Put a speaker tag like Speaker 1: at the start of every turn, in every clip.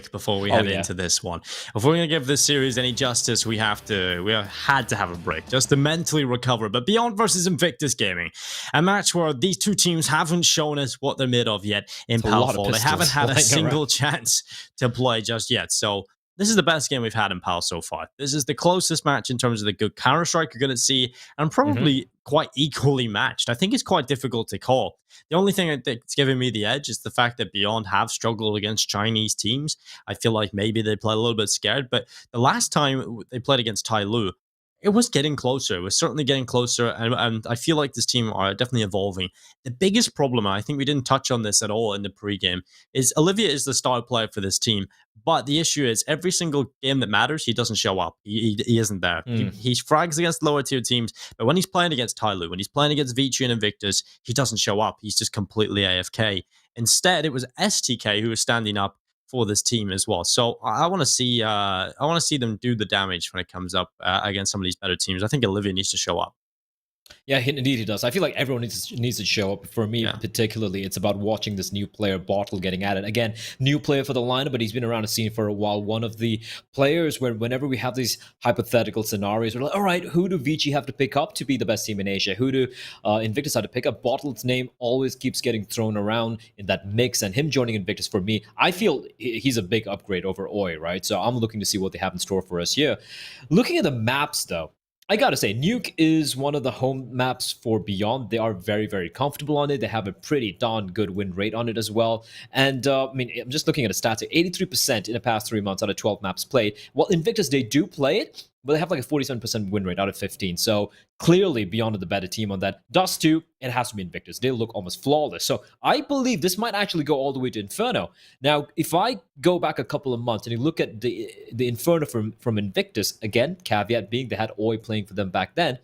Speaker 1: break before we
Speaker 2: Oh,
Speaker 1: head
Speaker 2: yeah.
Speaker 1: into this one. If we're going to give this series any justice, we had to have a break just to mentally recover. But Beyond versus Invictus Gaming, a match where these two teams haven't shown us what they're made of yet in
Speaker 2: It's a lot of
Speaker 1: Palfall. They haven't
Speaker 2: pistols
Speaker 1: had a
Speaker 2: flying
Speaker 1: single
Speaker 2: around.
Speaker 1: chance to play just yet. So this is the best game we've had in PAL so far. This is the closest match in terms of the good Counter-Strike you're going to see, and
Speaker 2: Mhm.
Speaker 1: probably quite equally matched. I think it's quite difficult to call. The only thing that's giving me the edge is the fact that Beyond have struggled against Chinese teams. I feel like maybe they play a little bit scared, but the last time they played against Tai Lu, it was getting closer. It was certainly getting closer, and I feel like this team are definitely evolving. The biggest problem, and I think we didn't touch on this at all in the pregame, is Olivia is the star player for this team. But the issue is every single game that matters, he doesn't show up. He isn't there.
Speaker 2: Mm.
Speaker 1: He frags against lower tier teams, but when he's playing against Tyloo, when he's playing against Vici and Invictus, he doesn't show up. He's just completely AFK. Instead, it was STK who was standing up for this team as well. So I want to see them do the damage when it comes up against some of these better teams. I think Olivia needs to show up.
Speaker 2: Yeah, indeed he does. I feel like everyone needs to show up. For me,
Speaker 1: Yeah.
Speaker 2: particularly, it's about watching this new player, Bottle, getting at it. Again, new player for the lineup, but he's been around the scene for a while. One of the players where whenever we have these hypothetical scenarios, we're like, all right, who do Vici have to pick up to be the best team in Asia? Who do Invictus have to pick up? Bottle's name always keeps getting thrown around in that mix, and him joining Invictus, for me, I feel he's a big upgrade over Oi, right? So I'm looking to see what they have in store for us here. Looking at the maps, though, I gotta say, Nuke is one of the home maps for Beyond. They are very, very comfortable on it. They have a pretty darn good win rate on it as well. And I mean, I'm just looking at the stats: 83% in the past 3 months out of 12 maps played. Well, Invictus, they do play it, but they have like a 47% win rate out of 15. So clearly, Beyond are the better team on that. Dust 2, it has to be Invictus. They look almost flawless. So I believe this might actually go all the way to Inferno. Now, if I go back a couple of months and you look at the Inferno from Invictus, again, caveat being they had Oi playing for them back then,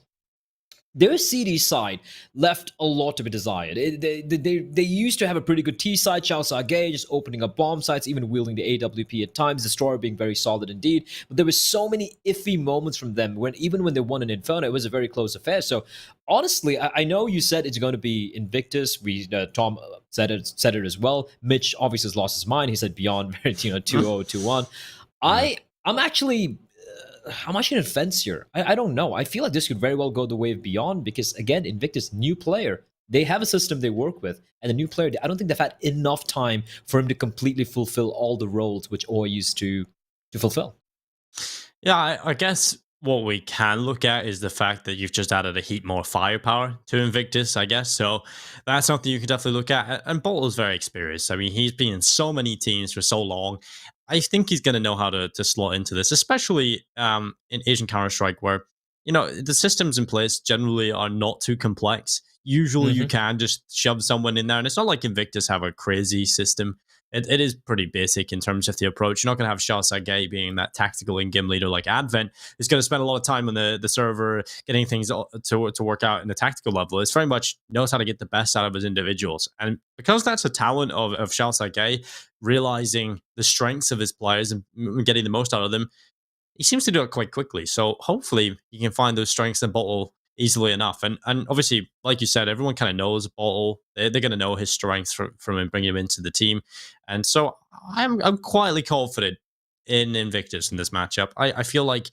Speaker 2: their CD side left a lot to be desired. They used to have a pretty good T side, Chao Sage just opening up bomb sites, even wielding the AWP at times, Destroyer being very solid indeed. But there were so many iffy moments from them when even when they won an Inferno, it was a very close affair. So honestly, I know you said it's going to be Invictus. Tom said it as well. Mitch obviously has lost his mind. He said Beyond 2-0, 2-1. I'm actually in a fence here. I don't know. I feel like this could very well go the way of Beyond because, again, Invictus, new player. They have a system they work with. And the new player, I don't think they've had enough time for him to completely fulfill all the roles which Oi used to fulfill.
Speaker 1: Yeah, I guess what we can look at is the fact that you've just added a heap more firepower to Invictus, I guess. So that's something you can definitely look at. And Boltle's very experienced. I mean, he's been in so many teams for so long. I think he's going to know how to slot into this, especially in Asian Counter-Strike, where, the systems in place generally are not too complex. Usually you can just shove someone in there, and it's not like Invictus have a crazy system. It is pretty basic in terms of the approach. You're not going to have Shah Sage being that tactical in-game leader like Advent. He's going to spend a lot of time on the server getting things to work out in the tactical level. It's very much knows how to get the best out of his individuals. And because that's a talent of Shah Sage, realizing the strengths of his players and getting the most out of them, he seems to do it quite quickly. So hopefully he can find those strengths in Bottle easily enough. And obviously, like you said, everyone kind of knows Bottle. They're going to know his strengths from him, bringing him into the team. And so I'm quietly confident in Invictus in this matchup. I feel like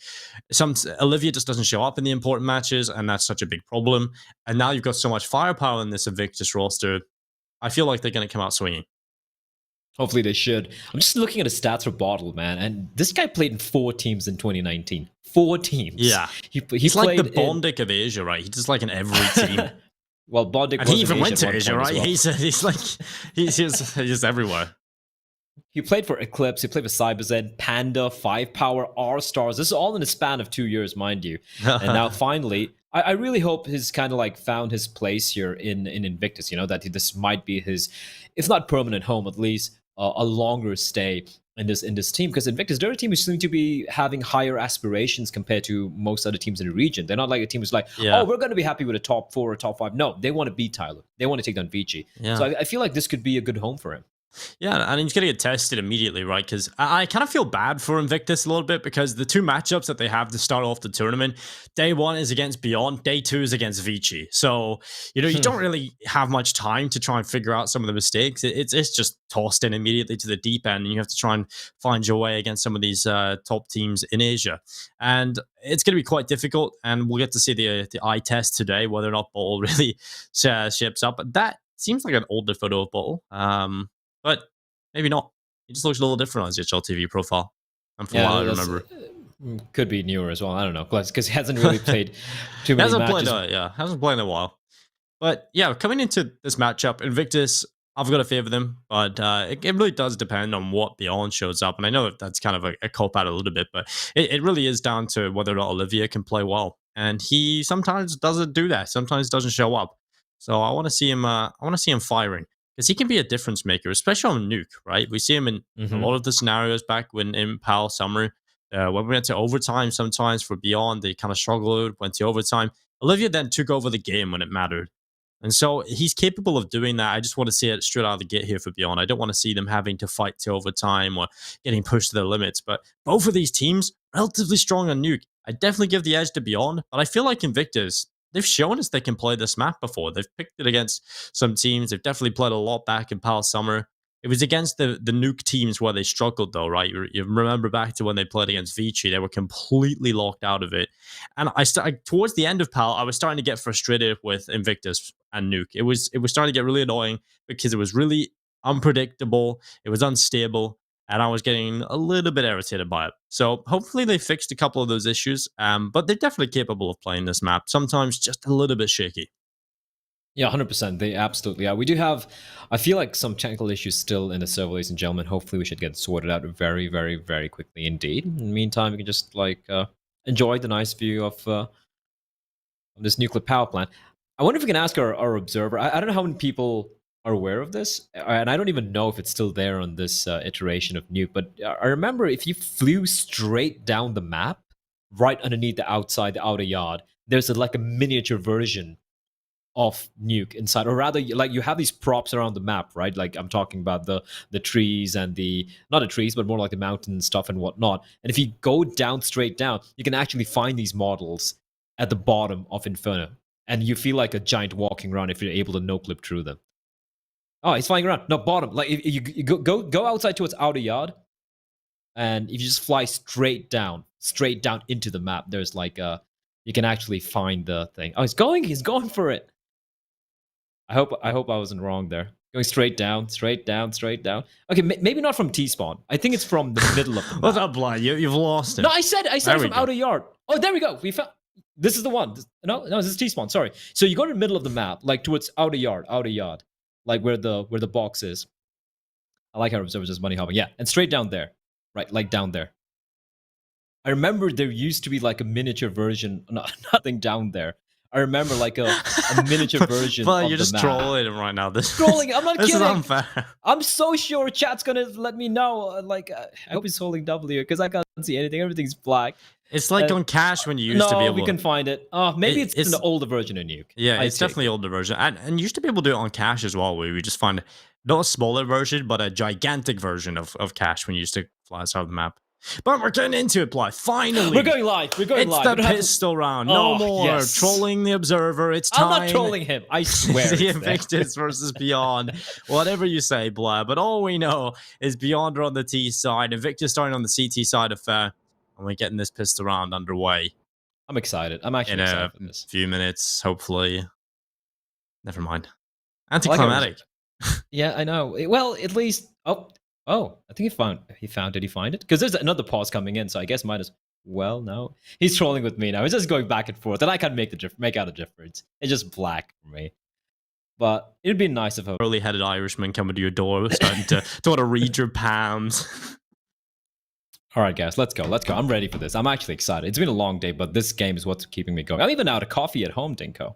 Speaker 1: Olivia just doesn't show up in the important matches, and that's such a big problem. And now you've got so much firepower in this Invictus roster. I feel like they're going to come out swinging.
Speaker 2: Hopefully they should. I'm just looking at the stats for Bottle, man, and this guy played in 4 teams in 2019. 4 teams.
Speaker 1: Yeah. He's like the Bondic of Asia, right? He's just like in every team.
Speaker 2: Well, Bondic
Speaker 1: and he even went to Asia, right? Well. He's just everywhere.
Speaker 2: He played for Eclipse, he played for CyberZen, Panda, 5Power, R-Stars. This is all in a span of 2 years, mind you. And now finally, I really hope he's kind of like found his place here in Invictus, that this might be his, if not permanent home, at least a longer stay in this team. Because Invictus, they're a team who seem to be having higher aspirations compared to most other teams in the region. They're not like a team who's like, oh, we're going to be happy with a top 4 or top 5. No, they want to beat Tyler. They want to take down Vici. Yeah. So I feel like this could be a good home for him.
Speaker 1: Yeah, and he's going to get tested immediately, right? Because I kind of feel bad for Invictus a little bit because the two matchups that they have to start off the tournament, day one is against Beyond, day two is against Vici. So, you don't really have much time to try and figure out some of the mistakes. It's just tossed in immediately to the deep end, and you have to try and find your way against some of these top teams in Asia. And it's going to be quite difficult, and we'll get to see the eye test today, whether or not Bottle really ships up. But that seems like an older photo of Bottle. But maybe not. He just looks a little different on his HLTV profile. And from what
Speaker 2: Yeah,
Speaker 1: I
Speaker 2: that's
Speaker 1: remember,
Speaker 2: could be newer as well. I don't know, because he hasn't really played too
Speaker 1: he
Speaker 2: many
Speaker 1: hasn't played.
Speaker 2: matches.
Speaker 1: Hasn't played in a while. But yeah, coming into this matchup, Invictus, I've got to favor them, but it really does depend on what Beyond shows up. And I know that that's kind of a cop out a little bit, but it really is down to whether or not Olivia can play well. And he sometimes doesn't do that. Sometimes doesn't show up. So I want to see him. I want to see him firing because he can be a difference maker, especially on Nuke. Right? We see him in a
Speaker 2: Hmm.
Speaker 1: lot of the scenarios back when in PAL Summer. When we went to overtime, sometimes for Beyond, they kind of struggled. Went to overtime. Olivia then took over the game when it mattered. And so he's capable of doing that. I just want to see it straight out of the gate here for Beyond. I don't want to see them having to fight to overtime or getting pushed to their limits. But both of these teams, relatively strong on Nuke. I definitely give the edge to Beyond, but I feel like Invictus, they've shown us they can play this map before. They've picked it against some teams. They've definitely played a lot back in PAL Summer. It was against the Nuke teams where they struggled, though, right? You remember back to when they played against Vici, they were completely locked out of it. And towards the end of PAL, I was starting to get frustrated with Invictus and Nuke. It was starting to get really annoying because it was really unpredictable. It was unstable, and I was getting a little bit irritated by it. So hopefully they fixed a couple of those issues. But they're definitely capable of playing this map. Sometimes just a little bit shaky.
Speaker 2: Yeah, 100%. They absolutely are. We do have, I feel like, some technical issues still in the server, ladies and gentlemen. Hopefully, we should get sorted out very, very, very quickly indeed. In the meantime, we can just enjoy the nice view of this nuclear power plant. I wonder if we can ask our observer. I don't know how many people are aware of this, and I don't even know if it's still there on this iteration of Nuke. But I remember if you flew straight down the map, right underneath the outer yard, there's like a miniature version of Nuke inside, or rather, like you have these props around the map, right? Like I'm talking about the trees and the not the trees, but more like the mountain stuff and whatnot. And if you go down straight down, you can actually find these models at the bottom of Inferno, and you feel like a giant walking around if you're able to no clip through them. Oh, he's flying around. No, bottom. Like if you go outside towards outer yard, and if you just fly straight down into the map, there's like you can actually find the thing. Oh, he's going for it. I hope I wasn't wrong there. Going straight down, straight down, straight down. Okay, maybe not from T spawn. I think it's from the middle of the map.
Speaker 1: What's up, Blind? You've lost it.
Speaker 2: No, I said
Speaker 1: There we
Speaker 2: from
Speaker 1: go.
Speaker 2: outer yard. Oh, there we go. We found. This is the one. No, this is T spawn. Sorry. So you go to the middle of the map, like towards outer yard, like where the box is. I like how observers just bunny hopping. Yeah, and straight down there, right, like down there. I remember there used to be like a miniature version. No, nothing down there. I remember like a miniature version
Speaker 1: But
Speaker 2: of
Speaker 1: you're
Speaker 2: the
Speaker 1: just
Speaker 2: map.
Speaker 1: trolling him right now.
Speaker 2: Trolling. I'm not
Speaker 1: this
Speaker 2: kidding.
Speaker 1: is unfair.
Speaker 2: I'm so sure chat's gonna let me know. I hope he's holding W because I can't see anything. Everything's black.
Speaker 1: It's like on Cash when you used to be able.
Speaker 2: We can find it. Oh, maybe it's in the older version of Nuke.
Speaker 1: Yeah, it's definitely older version, and you used to be able to do it on Cash as well, where we just find not a smaller version, but a gigantic version of Cash when you used to fly outside the map. But we're getting into it, Bly. Finally,
Speaker 2: we're going live.
Speaker 1: It's the pistol round. No more trolling the observer. It's time.
Speaker 2: I'm not trolling him. I swear.
Speaker 1: The Invictus versus Beyond. Whatever you say, Bly. But all we know is Beyond are on the T side, Invictus starting on the CT side of Fair, and we're getting this pistol round underway.
Speaker 2: I'm excited. I'm actually excited for this.
Speaker 1: In a few minutes, hopefully. Never mind. Anticlimactic.
Speaker 2: Yeah, I know. Well, at least. Oh, I think he found. Did he find it? Because there's another pause coming in, so I guess might as well. No, he's trolling with me now. He's just going back and forth, and I can't make out a difference. It's just black for me. But it'd be nice if a
Speaker 1: curly-headed Irishman coming to your door, starting to want to read your palms.
Speaker 2: All right, guys, let's go. I'm ready for this. I'm actually excited. It's been a long day, but this game is what's keeping me going. I'm even out of coffee at home, Dinko.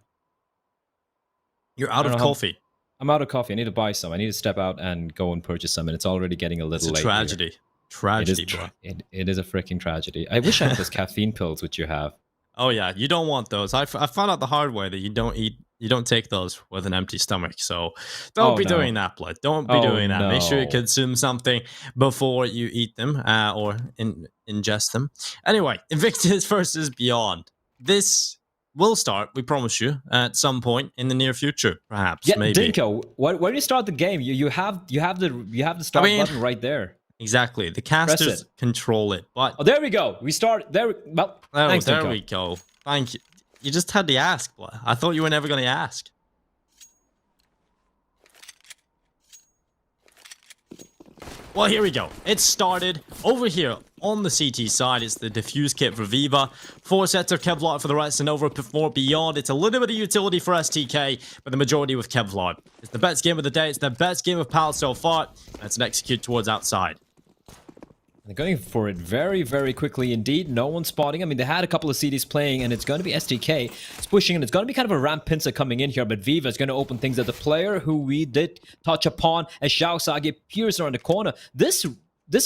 Speaker 1: You're out of coffee?
Speaker 2: I'm out of coffee. I need to buy some. I need to step out and go and purchase some, and it's already getting a little late.
Speaker 1: It's a tragedy.
Speaker 2: Tragedy, bro. It is a freaking tragedy. I wish I had those caffeine pills which you have.
Speaker 1: Oh yeah, you don't want those. I found out the hard way that you don't take those with an empty stomach. So don't
Speaker 2: Oh
Speaker 1: be
Speaker 2: no.
Speaker 1: doing that, blood. Don't be
Speaker 2: Oh
Speaker 1: doing that. Make sure you
Speaker 2: no.
Speaker 1: consume something before you eat them or ingest them. Anyway, Invictus versus Beyond. This will start, we promise you, at some point in the near future, perhaps,
Speaker 2: Yeah,
Speaker 1: maybe.
Speaker 2: Dinko, why do you start the game? You have the
Speaker 1: I
Speaker 2: start
Speaker 1: mean,
Speaker 2: button right there.
Speaker 1: exactly. The
Speaker 2: Press
Speaker 1: casters
Speaker 2: it.
Speaker 1: control it, but
Speaker 2: Oh, there we go. We start there. Well,
Speaker 1: oh,
Speaker 2: thanks,
Speaker 1: there
Speaker 2: Dinko.
Speaker 1: we go. Thank you. You just had to ask, blood. I thought you were never going to ask. Well, here we go. It started over here on the CT side. It's the diffuse kit for Viva. 4 sets of Kevlar for the rest, and over for Beyond. It's a little bit of utility for STK, but the majority with Kevlar. It's the best game of the day. It's the best game of PAL so far. And it's an execute towards outside.
Speaker 2: They're going for it very, very quickly indeed. No one's spotting. I mean, they had a couple of CDs playing, and it's going to be STK. It's pushing, and it's going to be kind of a ramp pincer coming in here, but Viva is going to open things at the player who we did touch upon as Xiao Sage appears around the corner. This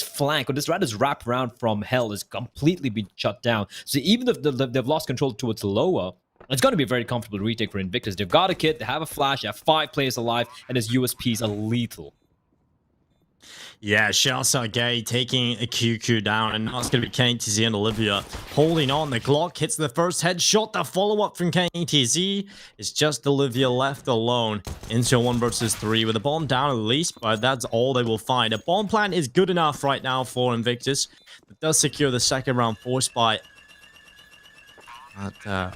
Speaker 2: flank, or this Radis wrap round from Hell is completely been shut down. So even if they've lost control towards lower, it's going to be a very comfortable retake for Invictus. They've got a kit, they have a flash, they have 5 players alive, and his USPs are lethal.
Speaker 1: Yeah, Shell Sergey taking a QQ down, and now it's going to be KTZ and Olivia holding on. The Glock hits the first headshot. The follow-up from KTZ is just Olivia left alone into a 1 versus 3 with a bomb down at least, but that's all they will find. A bomb plant is good enough right now for Invictus. It does secure the second round force by,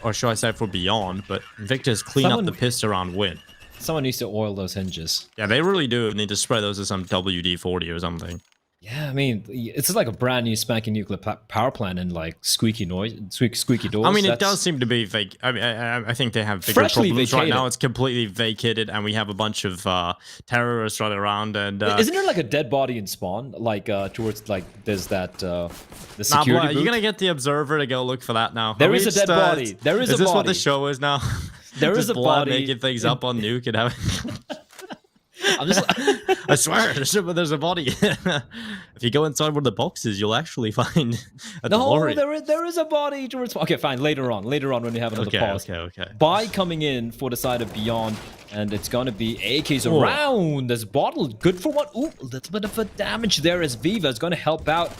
Speaker 1: or should I say for Beyond, but Invictus clean up the pistol round win.
Speaker 2: Someone needs to oil those hinges.
Speaker 1: Yeah, they really do need to spread those to some WD-40 or something.
Speaker 2: Yeah, I mean, it's just like a brand new spanking nuclear power plant and like squeaky doors.
Speaker 1: I mean, it does seem to be fake. I mean, I think they have bigger
Speaker 2: Freshly
Speaker 1: problems
Speaker 2: vacated.
Speaker 1: right now. It's completely vacated, and we have a bunch of terrorists running around. And
Speaker 2: isn't there like a dead body in spawn? Like towards like there's that the security booth?
Speaker 1: You're gonna get the observer to go look for that now.
Speaker 2: There is a dead body. There is a body.
Speaker 1: Is this what the show is now?
Speaker 2: There is a
Speaker 1: blood
Speaker 2: body
Speaker 1: making things up on Nuke and having.
Speaker 2: I'm just.
Speaker 1: I swear, there's a body. If you go inside one of the boxes, you'll actually find a DeLorean.
Speaker 2: No, there is a body towards. Okay, fine. Later on when we have another pause.
Speaker 1: Okay.
Speaker 2: By coming in for the side of Beyond, and it's gonna be AKs around. There's bottle, good for one. Ooh, a little bit of a damage there as Viva is gonna help out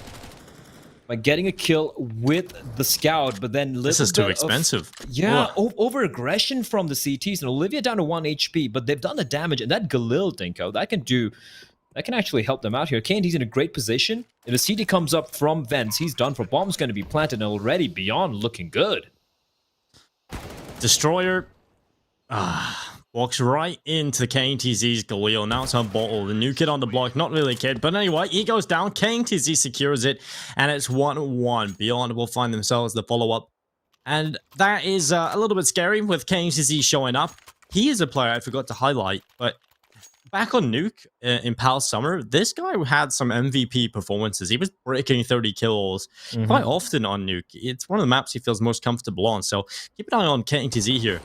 Speaker 2: by getting a kill with the scout, but then
Speaker 1: this is too expensive.
Speaker 2: Over aggression from the CTs, and Olivia down to 1 HP, but they've done the damage, and that Galil Dinko, that can actually help them out here. KND's in a great position. If a CT comes up from vents, he's done for. Bomb's going to be planted, and already Beyond looking good.
Speaker 1: Destroyer walks right into KTZ's Galil. Now it's on bottle. The new kid on the block, not really a kid, but anyway, he goes down. KTZ secures it, and it's 1-1. Beyond will find themselves the follow-up, and that is a little bit scary with KTZ showing up. He is a player I forgot to highlight, but back on Nuke in PAL Summer, this guy had some MVP performances. He was breaking 30 kills quite often on Nuke. It's one of the maps he feels most comfortable on, so keep an eye on KTZ here.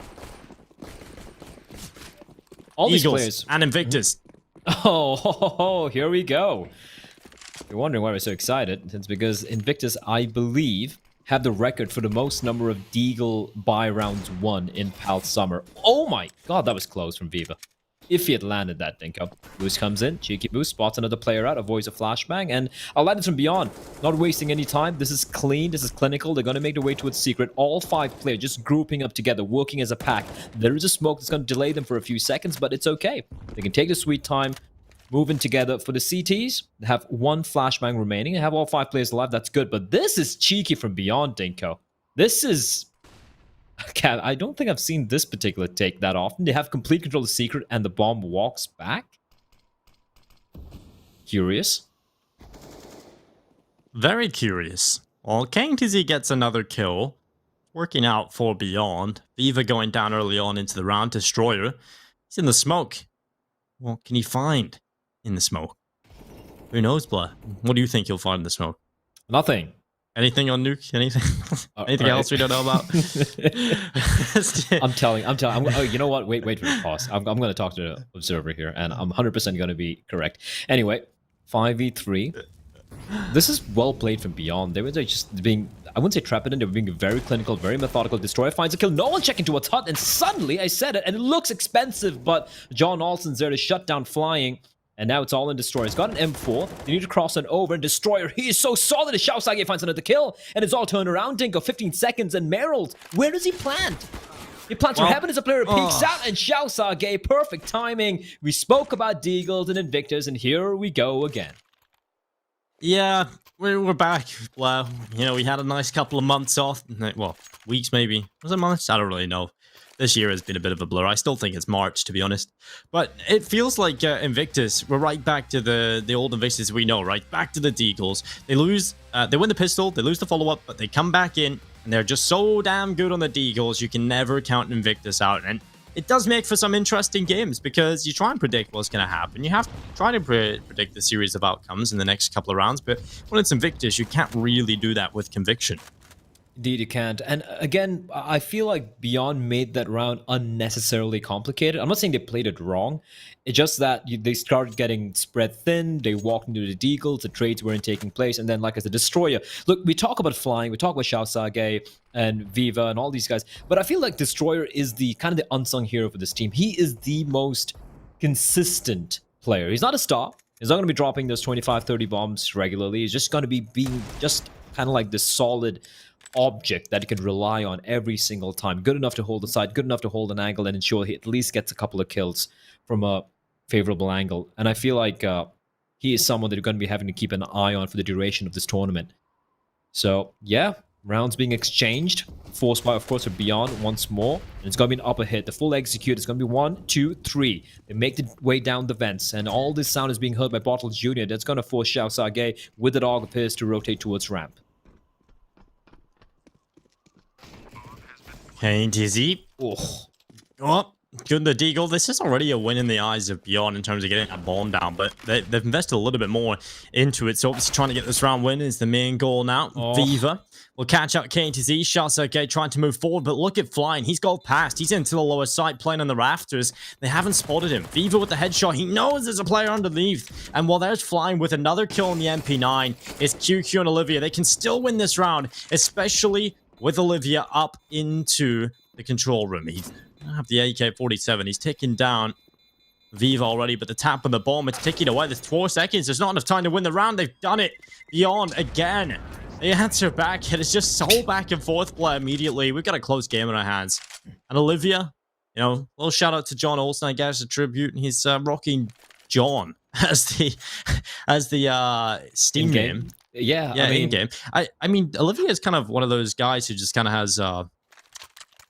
Speaker 2: All
Speaker 1: Eagles
Speaker 2: these players
Speaker 1: and Invictus.
Speaker 2: Oh, here we go. You're wondering why we're so excited. It's because Invictus, I believe, have the record for the most number of Deagle buy rounds won in PAL Summer. Oh my god, that was close from Viva. If he had landed that, Dinko. Boost comes in, cheeky boost, spots another player out, avoids a flashbang, and I'll land it from Beyond. Not wasting any time. This is clean, this is clinical. They're going to make their way towards secret. All 5 players just grouping up together, working as a pack. There is a smoke that's going to delay them for a few seconds, but it's okay. They can take the sweet time, moving together. For the CTs, they have 1 flashbang remaining. They have all 5 players alive. That's good, but this is cheeky from Beyond, Dinko. This is... I don't think I've seen this particular take that often. They have complete control of the secret and the bomb walks back. Curious.
Speaker 1: Very curious. Well, KTZ gets another kill. Working out for Beyond. Viva going down early on into the round. Destroyer. He's in the smoke. What can he find in the smoke? Who knows, Blah? What do you think you'll find in the smoke?
Speaker 2: Nothing.
Speaker 1: Anything on Nuke? Anything? Anything else we don't know about?
Speaker 2: I'm telling. Oh, you know what? Wait for the pause. I'm going to talk to the observer here, and I'm 100% going to be correct. Anyway, 5v3. This is well played from Beyond. They were just being... I wouldn't say trepidant, they were being very clinical, very methodical. Destroyer finds a kill, no one checking towards Hut, and suddenly, I said it, and it looks expensive, but John Olsen's there to shut down flying. And now it's all in Destroyer. He's got an M4. They need to cross it over. And Destroyer, he is so solid. As Xiao Sage finds another kill. And it's all turned around. Dinko, 15 seconds. And Merrill, where does he plant? He plants for heaven as a player peeks out. And Xiao Sage, perfect timing. We spoke about Deagles and Invictus. And here we go again.
Speaker 1: Yeah, we're back. Well, you know, we had a nice couple of months off. Well, weeks maybe. Was it months? I don't really know. This year has been a bit of a blur. I still think it's March, to be honest. But it feels like Invictus, we're right back to the old Invictus we know, right? Back to the Deagles. They lose, they win the pistol, they lose the follow-up, but they come back in, and they're just so damn good on the Deagles, you can never count Invictus out. And it does make for some interesting games, because you try and predict what's going to happen. You have to try to predict the series of outcomes in the next couple of rounds, but when it's Invictus, you can't really do that with conviction.
Speaker 2: Indeed, you can't. And again, I feel like Beyond made that round unnecessarily complicated. I'm not saying they played it wrong. It's just that they started getting spread thin. They walked into the Deagles. The trades weren't taking place. And then, like I said, Destroyer. Look, we talk about flying. We talk about Xiao Sage and Viva and all these guys. But I feel like Destroyer is the kind of the unsung hero for this team. He is the most consistent player. He's not a star. He's not going to be dropping those 25, 30 bombs regularly. He's just going to be being just kind of like this solid object that he can rely on every single time. Good enough to hold the side, good enough to hold an angle and ensure he at least gets a couple of kills from a favorable angle. And I feel like he is someone that you're going to be having to keep an eye on for the duration of this tournament. So, yeah, rounds being exchanged. Forced by, of course, a Beyond once more. And it's going to be an upper hit. The full execute is going to be 1, 2, 3. They make the way down the vents. And all this sound is being heard by Bottles Jr. That's going to force Xiao Sage with the dog appears to rotate towards ramp.
Speaker 1: Hey, Dizzy. Oh, good the Deagle. This is already a win in the eyes of Beyond in terms of getting a bomb down, but they've invested a little bit more into it. So obviously trying to get this round win is the main goal now. Viva will catch out KTZ. Shots okay, trying to move forward, but look at Flying. He's gone past. He's into the lower side, playing on the rafters. They haven't spotted him. Viva with the headshot. He knows there's a player underneath. And while there's Flying with another kill on the MP9, it's QQ and Olivia. They can still win this round, especially with Olivia up into the control room. He have the AK-47. He's taking down Viva already, but the tap on the bomb, it's ticking away. There's 4 seconds. There's not enough time to win the round. They've done it. Beyond again. They answer back. It is just so back and forth play immediately. We've got a close game in our hands. And Olivia, you know, a little shout out to John Olsen, I guess, a tribute. He's rocking John as the Steam name.
Speaker 2: Yeah,
Speaker 1: I mean, in-game. I mean, Olivia is kind of one of those guys who just kind of has a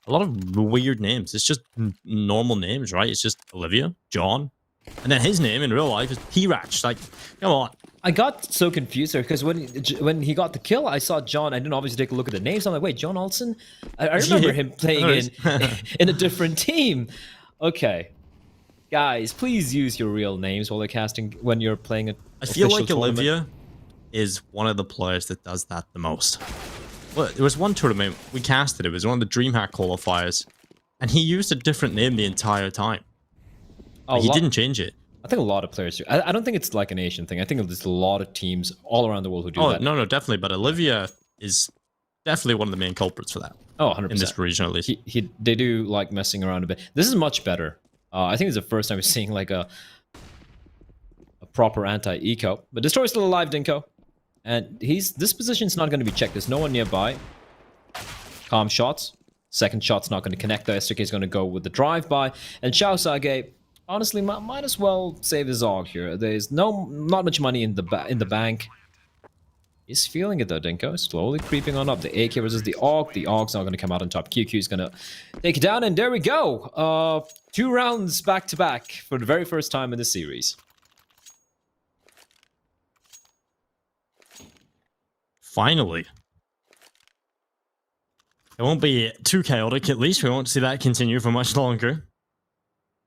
Speaker 1: lot of weird names. It's just normal names, right? It's just Olivia, John, and then his name in real life is T-Ratch. Like, come on.
Speaker 2: I got so confused there because when he got the kill, I saw John. I didn't obviously take a look at the names. I'm like, wait, John Olsen? I remember him playing in a different team. Okay. Guys, please use your real names while they're casting when you're playing a
Speaker 1: I feel like
Speaker 2: tournament.
Speaker 1: Olivia is one of the players that does that the most. Well, there was one tournament we casted. It was one of the DreamHack qualifiers, and he used a different name the entire time. Like, he didn't change it.
Speaker 2: I think a lot of players do. I don't think it's like an Asian thing. I think there's a lot of teams all around the world who do that.
Speaker 1: No, definitely. But Olivia is definitely one of the main culprits for that.
Speaker 2: Oh, 100%.
Speaker 1: In this region, at least.
Speaker 2: They do like messing around a bit. This is much better. I think it's the first time we're seeing like a proper anti-eco. But Destroyer's still alive, Dinko. And this position's not going to be checked. There's no one nearby. Calm shots. Second shot's not going to connect. The STK is going to go with the drive-by. And Xiao Sage, honestly, might as well save his AUG here. There's not much money in the bank. He's feeling it though, Dinko. Slowly creeping on up. The AK versus the AUG. The AUG's not going to come out on top. QQ is going to take it down. And there we go. 2 rounds back-to-back for the very first time in the series.
Speaker 1: Finally. It won't be too chaotic, at least. We won't see that continue for much longer.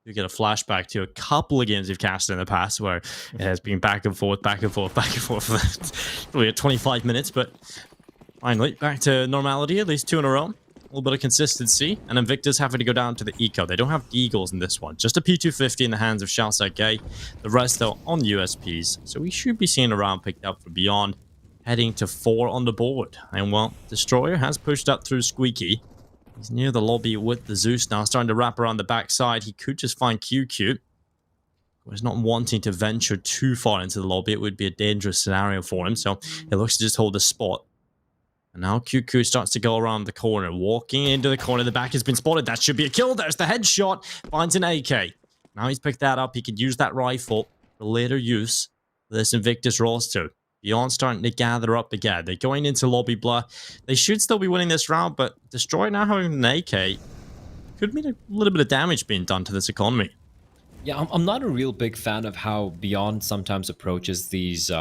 Speaker 1: You get a flashback to a couple of games we've casted in the past where it has been back and forth, back and forth, back and forth for probably 25 minutes, but finally back to normality, at least 2 in a row. A little bit of consistency, and Invictus having to go down to the eco. They don't have Eagles in this one. Just a P250 in the hands of Xiao Sage. The rest, though, on USPs. So we should be seeing a round picked up for Beyond. heading to 4 on the board. And well, Destroyer has pushed up through Squeaky. He's near the lobby with the Zeus now, starting to wrap around the backside. He could just find QQ. He's not wanting to venture too far into the lobby. It would be a dangerous scenario for him, so he looks to just hold the spot. And now QQ starts to go around the corner, walking into the corner. The back has been spotted. That should be a kill. There's the headshot. Finds an AK. Now he's picked that up. He could use that rifle for later use for this Invictus roster. Beyond starting to gather up again. They're going into lobby blur. They should still be winning this round, but Destroy now having an AK could mean a little bit of damage being done to this economy.
Speaker 2: Yeah, I'm not a real big fan of how Beyond sometimes approaches these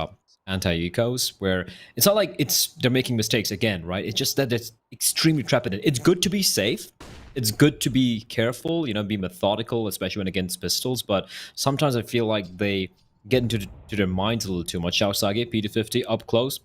Speaker 2: anti-ecos, where it's not like they're making mistakes again, right? It's just that it's extremely trepidant. It's good to be safe. It's good to be careful, be methodical, especially when against pistols, but sometimes I feel like they get into their minds a little too much. Shaosage, P250, up close.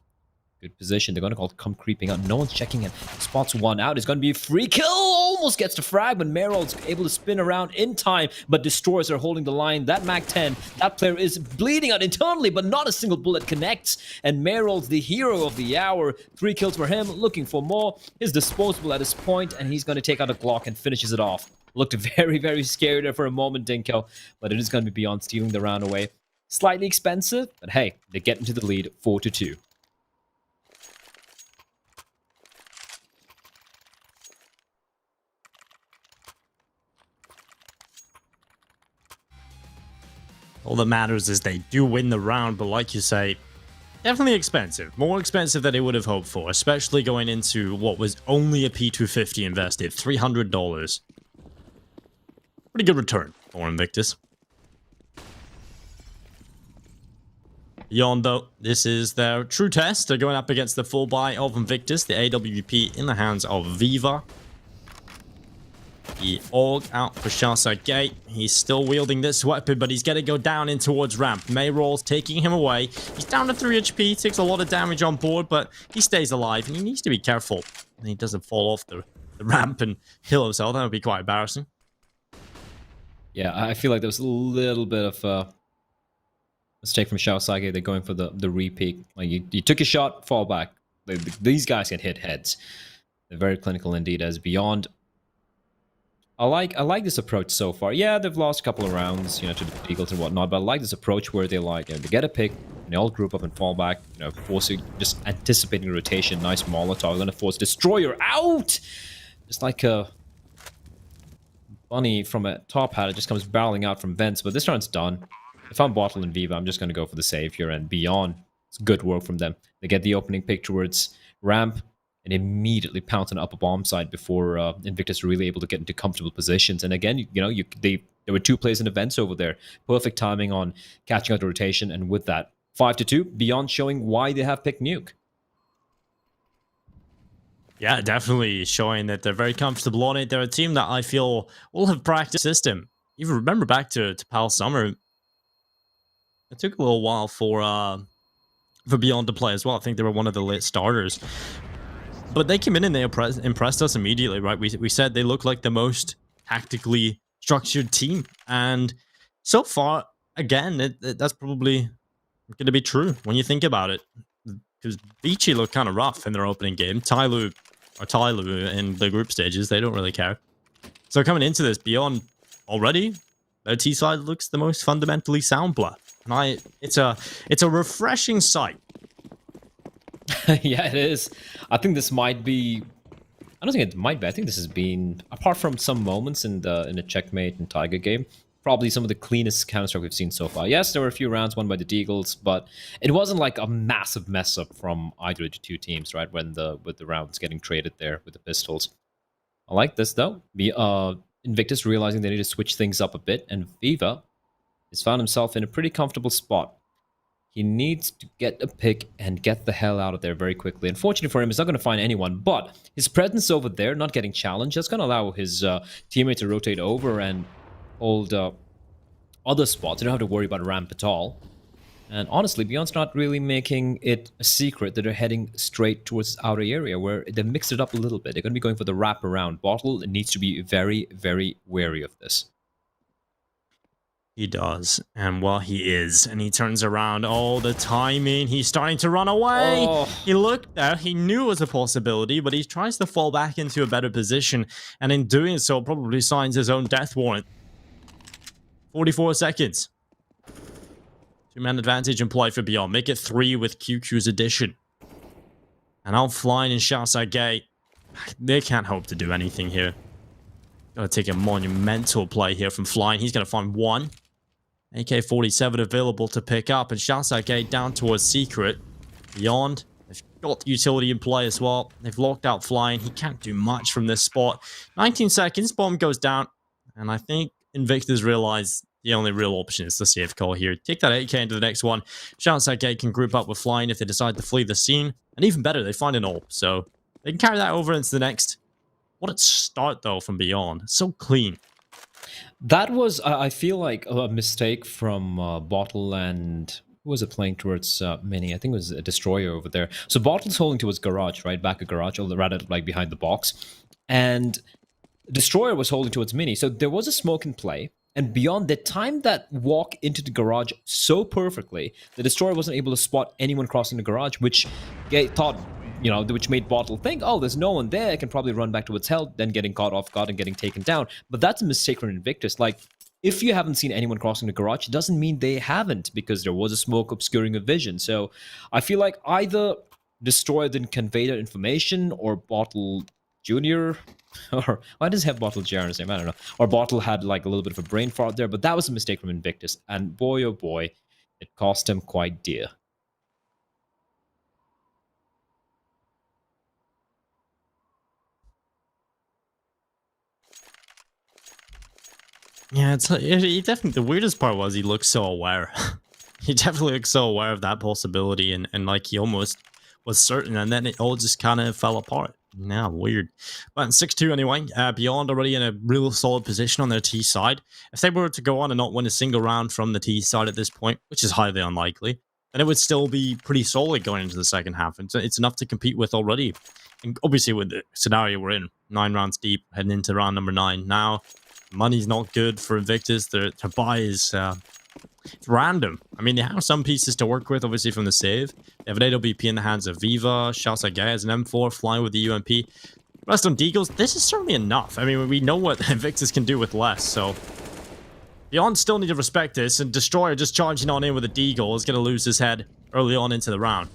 Speaker 2: Good position. They're going to come creeping up. No one's checking in. Spots one out. It's going to be a free kill. Almost gets the frag, but Meryl's able to spin around in time, but Destroyers are holding the line. That MAC-10, that player is bleeding out internally, but not a single bullet connects. And Meryl's the hero of the hour. 3 kills for him, looking for more. He's disposable at this point, and he's going to take out a Glock and finishes it off. Looked very, very scary there for a moment, Dinko, but it is going to be Beyond stealing the round away. Slightly expensive, but hey, they get into the lead 4-2.
Speaker 1: All that matters is they do win the round, but like you say, definitely expensive. More expensive than they would have hoped for, especially going into what was only a P250 invested, $300. Pretty good return for Invictus. Beyond, though, this is their true test. They're going up against the full buy of Invictus, the AWP in the hands of Viva. The AUG out for Shasa Gate. He's still wielding this weapon, but he's going to go down in towards ramp. Mayrol's taking him away. He's down to 3 HP, takes a lot of damage on board, but he stays alive, and he needs to be careful. And he doesn't fall off the ramp and kill himself. That would be quite embarrassing.
Speaker 2: Yeah, I feel like there was a little bit of a mistake from Shaosage. They're going for the re-peek. Like you took a shot, fall back. These guys can hit heads. They're very clinical indeed. As Beyond, I like this approach so far. Yeah, they've lost a couple of rounds, to the Eagles and whatnot, but I like this approach where they they get a pick, and they all group up and fall back, forcing, just anticipating rotation. Nice Molotov. Going to force Destroyer out! Just like a bunny from a top hat, it just comes barreling out from vents, but this round's done. If I'm Bottle and Viva, I'm just going to go for the save here, and Beyond, it's good work from them. They get the opening pick towards ramp, and immediately pounce on the upper bomb side before Invictus were really able to get into comfortable positions. And again, there were 2 plays in events over there. Perfect timing on catching out the rotation, and with that, 5-2, Beyond showing why they have picked Nuke.
Speaker 1: Yeah, definitely showing that they're very comfortable on it. They're a team that I feel will have practiced the system. Even remember back to Pal Summer, it took a little while for Beyond to play as well. I think they were one of the late starters. But they came in and they impressed us immediately, right? We said they look like the most tactically structured team. And so far, again, that's probably going to be true when you think about it. Because Vici looked kind of rough in their opening game. Tyloo in the group stages, they don't really care. So coming into this, Beyond already, their T side looks the most fundamentally sound blur. And it's a refreshing sight.
Speaker 2: Yeah, it is. I think this might be... I don't think it might be. I think this has been, apart from some moments in the Checkmate and Tiger game, probably some of the cleanest Counter-Strike we've seen so far. Yes, there were a few rounds won by the Deagles, but it wasn't like a massive mess-up from either of the 2 teams, right, with the rounds getting traded there with the pistols. I like this, though. Invictus realizing they need to switch things up a bit, and Viva has found himself in a pretty comfortable spot. He needs to get a pick and get the hell out of there very quickly. Unfortunately for him, he's not going to find anyone, but his presence over there, not getting challenged, that's going to allow his teammate to rotate over and hold other spots. You don't have to worry about ramp at all. And honestly, Beyond's not really making it a secret that they're heading straight towards the outer area, where they mixed it up a little bit. They're going to be going for the wrap-around. Bottle needs to be very, very wary of this.
Speaker 1: He does. And well, he is. And he turns around. Oh, the timing. He's starting to run away.
Speaker 2: Oh,
Speaker 1: He looked there. He knew it was a possibility, but he tries to fall back into a better position. And in doing so, probably signs his own death warrant. 44 seconds. 2-man advantage in play for Beyond. Make it 3 with QQ's addition. And out flying in Sharkside, they can't hope to do anything here. Gotta take a monumental play here from Flying. He's gonna find one. AK-47 available to pick up, and Sharkside down towards Secret. Beyond, they've got the utility in play as well. They've locked out Flying. He can't do much from this spot. 19 seconds, bomb goes down, and I think Invictus realize the only real option is the safe call here. Take that 8k into the next one. Sharkside can group up with Flying if they decide to flee the scene, and even better, they find an AWP, so they can carry that over into the next. What a start, though, from Beyond. So clean.
Speaker 2: that was, I feel like, a mistake from Bottle and... Who was it playing towards Mini? I think it was a Destroyer over there. So Bottle's holding towards Garage, right? Back of Garage, or rather, like, behind the box. And Destroyer was holding towards Mini. So there was a smoke in play. And Beyond, they timed that walk into the garage so perfectly, the Destroyer wasn't able to spot anyone crossing the garage, which thought, which made Bottle think, oh, there's no one there, I can probably run back to its health, then getting caught off guard and getting taken down. But that's a mistake from Invictus. Like, if you haven't seen anyone crossing the garage, it doesn't mean they haven't, because there was a smoke obscuring the vision. So I feel like either Destroyer didn't convey that information, or Bottle Jr., or why does he have Bottle Jr. in his name? I don't know. Or Bottle had like a little bit of a brain fart there, but that was a mistake from Invictus. And boy, oh boy, it cost him quite dear.
Speaker 1: Yeah, he definitely, the weirdest part was he looked so aware. He definitely looked so aware of that possibility, and like he almost was certain, and then it all just kind of fell apart. Now, weird. But 6-2 anyway. Beyond already in a real solid position on their T side. If they were to go on and not win a single round from the T side at this point, which is highly unlikely, then it would still be pretty solid going into the second half. It's enough to compete with already. And obviously, with the scenario we're in, 9 rounds deep, heading into round number 9 now. Money's not good for Invictus. To buy is it's random. I mean, they have some pieces to work with, obviously, from the save. They have an AWP in the hands of Viva. Sharkside has an M4 flying with the UMP. Rest on Deagles, this is certainly enough. I mean, we know what Invictus can do with less, so... Beyond still need to respect this, and Destroyer just charging on in with a Deagle is going to lose his head early on into the round.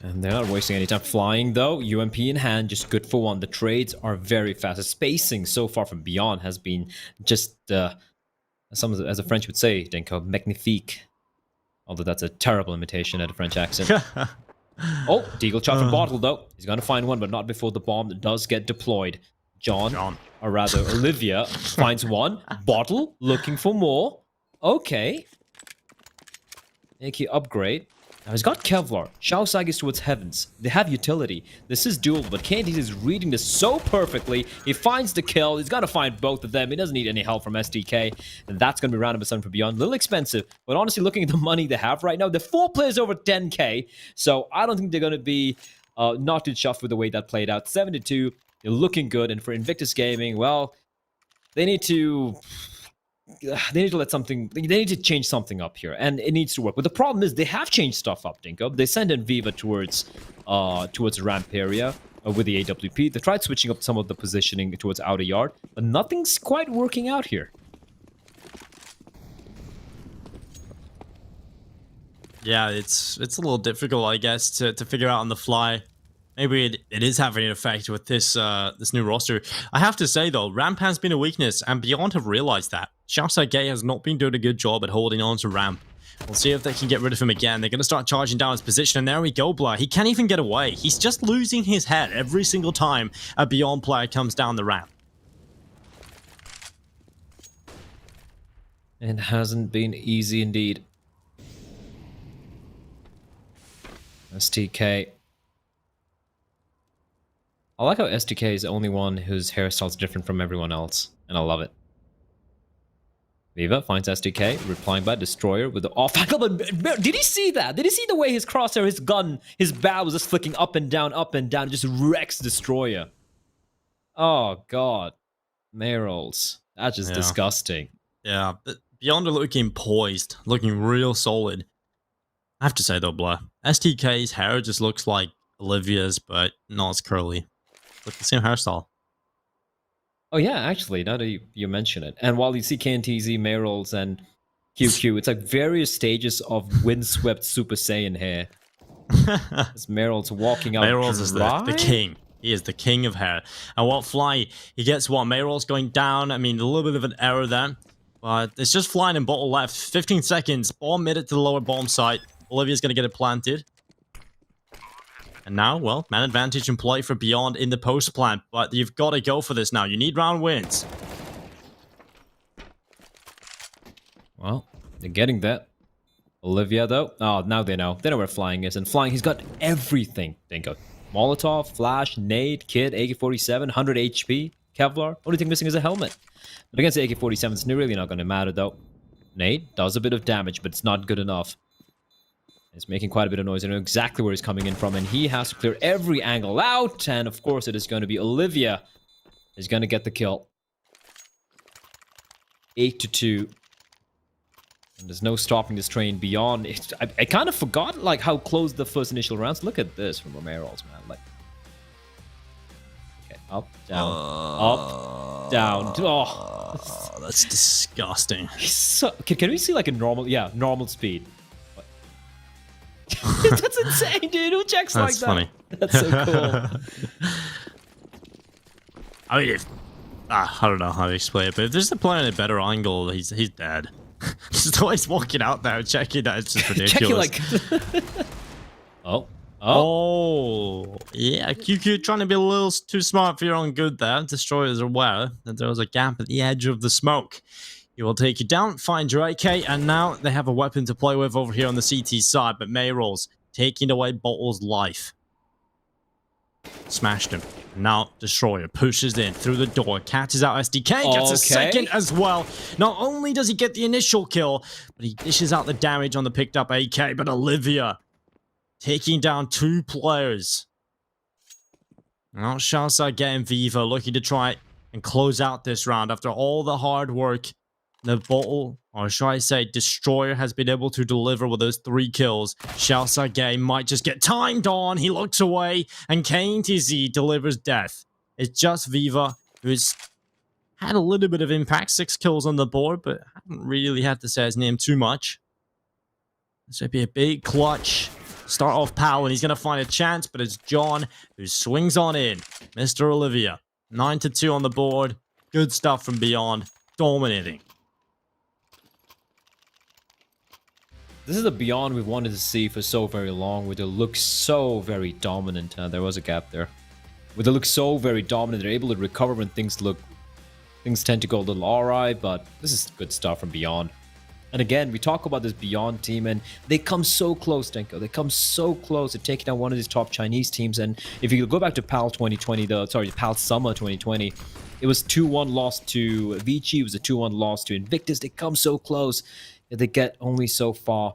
Speaker 2: And they're not wasting any time flying, though. UMP in hand, just good for one. The trades are very fast. The spacing so far from Beyond has been just, as a French would say, Denko, magnifique. Although that's a terrible imitation at a French accent. Oh, Deagle shot from Bottle, though. He's going to find one, but not before the bomb does get deployed. John, or rather Olivia, finds one. Bottle, looking for more. Okay. AK upgrade. Now he's got Kevlar. Sharkside is towards Heavens. They have utility. This is doable, but Candice is reading this so perfectly. He finds the kill. He's got to find both of them. He doesn't need any help from STK. And that's going to be round number 7 for Beyond. A little expensive, but honestly, looking at the money they have right now, they're 4 players over 10k. So I don't think they're going to be not too chuffed with the way that played out. 7-2. They're looking good. And for Invictus Gaming, well, they need to let something, they need to change something up here, and it needs to work. But the problem is they have changed stuff up, Dinko. They send in Viva towards ramp area with the AWP. They tried switching up some of the positioning towards outer yard, but nothing's quite working out here.
Speaker 1: Yeah, it's a little difficult, I guess, to figure out on the fly. Maybe it is having an effect with this this new roster. I have to say, though, ramp has been a weakness, and Beyond have realized that. Sharkside has not been doing a good job at holding on to ramp. We'll see if they can get rid of him again. They're going to start charging down his position, and there we go, Blair. He can't even get away. He's just losing his head every single time a Beyond player comes down the ramp.
Speaker 2: It hasn't been easy indeed. STK. I like how STK is the only one whose hairstyle is different from everyone else, and I love it. Viva finds STK, replying by Destroyer with the off-angle. Did he see that? Did he see the way his crosshair, his gun, his bow was just flicking up and down, just wrecks Destroyer? Oh, God. Meryl's. That's just
Speaker 1: Yeah.
Speaker 2: disgusting.
Speaker 1: Yeah, but Beyond are looking poised, looking real solid. I have to say though, Blair, STK's hair just looks like Olivia's, but not as curly. Look, the same hairstyle.
Speaker 2: Oh yeah, actually, now that you mention it. And while you see KNTZ, Meryl's, and QQ, it's like various stages of windswept Super Saiyan hair. As Meryl's walking out
Speaker 1: Mayrolls is the king. He is the king of hair. And what Fly, he gets what? Mayrolls going down. I mean, a little bit of an error there. But it's just Flying and Bottle left. 15 seconds. Bomb mid it to the lower bomb site. Olivia's going to get it planted. And now, well, man advantage in play for Beyond in the post plant. But you've got to go for this now. You need round wins.
Speaker 2: Well, they're getting that. Olivia, though. Oh, now they know. They know where Flying is. And Flying, he's got everything. Think of Molotov, Flash, Nade, Kid, AK-47, 100 HP, Kevlar. Only thing missing is a helmet. But against the AK-47, it's really not going to matter, though. Nade does a bit of damage, but it's not good enough. He's making quite a bit of noise. I know exactly where he's coming in from, and he has to clear every angle out. And, of course, it is going to be Olivia is going to get the kill. 8-2. And there's no stopping this train Beyond. I kind of forgot like how close the first initial rounds. Look at this from Romero's, man. Like, okay, up, down. Oh,
Speaker 1: that's disgusting.
Speaker 2: He's so, can we see like a normal speed? That's insane, dude. Who checks
Speaker 1: that's
Speaker 2: like
Speaker 1: funny.
Speaker 2: that? That's so cool.
Speaker 1: I mean, I don't know how to explain it, but if there's a player in a better angle, he's dead. Just always walking out there and checking that. It's just ridiculous.
Speaker 2: Checking like...
Speaker 1: Oh, yeah. QQ trying to be a little too smart for your own good there. Destroyers are aware that there was a gap at the edge of the smoke. He will take you down, find your AK, and now they have a weapon to play with over here on the CT side, but Mayrolls taking away Bottle's life. Smashed him. Now Destroyer pushes in through the door, catches out SDK, gets a second as well. Not only does he get the initial kill, but he dishes out the damage on the picked up AK, but Olivia taking down 2 players. Now Shalsa getting Viva, looking to try and close out this round after all the hard work. The Bottle, or should I say, Destroyer has been able to deliver with those 3 kills. Shalsa might just get timed on. He looks away, and KNTZ delivers death. It's just Viva, who's had a little bit of impact. 6 kills on the board, but haven't really had to say his name too much. This would be a big clutch. Start off Powell, and he's going to find a chance, but it's John who swings on in. Mr. Olivia, 9-2 on the board. Good stuff from Beyond. Dominating.
Speaker 2: This is the Beyond we've wanted to see for so very long, where they look so very dominant. There was a gap there. Where they look so very dominant, they're able to recover when things tend to go a little awry, but this is good stuff from Beyond. And again, we talk about this Beyond team, and they come so close, Denko. They come so close to taking down one of these top Chinese teams. And if you go back to PAL 2020, PAL Summer 2020, it was 2-1 loss to Vici. It was a 2-1 loss to Invictus. They come so close. They get only so far.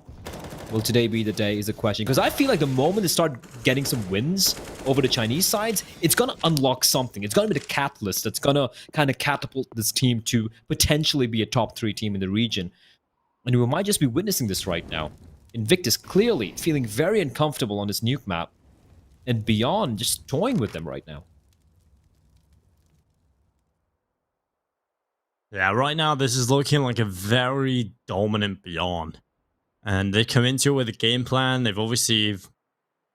Speaker 2: Will today be the day is the question. Because I feel like the moment they start getting some wins over the Chinese sides, it's going to unlock something. It's going to be the catalyst that's going to kind of catapult this team to potentially be a top 3 team in the region. And we might just be witnessing this right now. Invictus clearly feeling very uncomfortable on this nuke map. And Beyond just toying with them right now.
Speaker 1: Yeah, right now this is looking like a very dominant Beyond. And they come into it with a game plan. They've obviously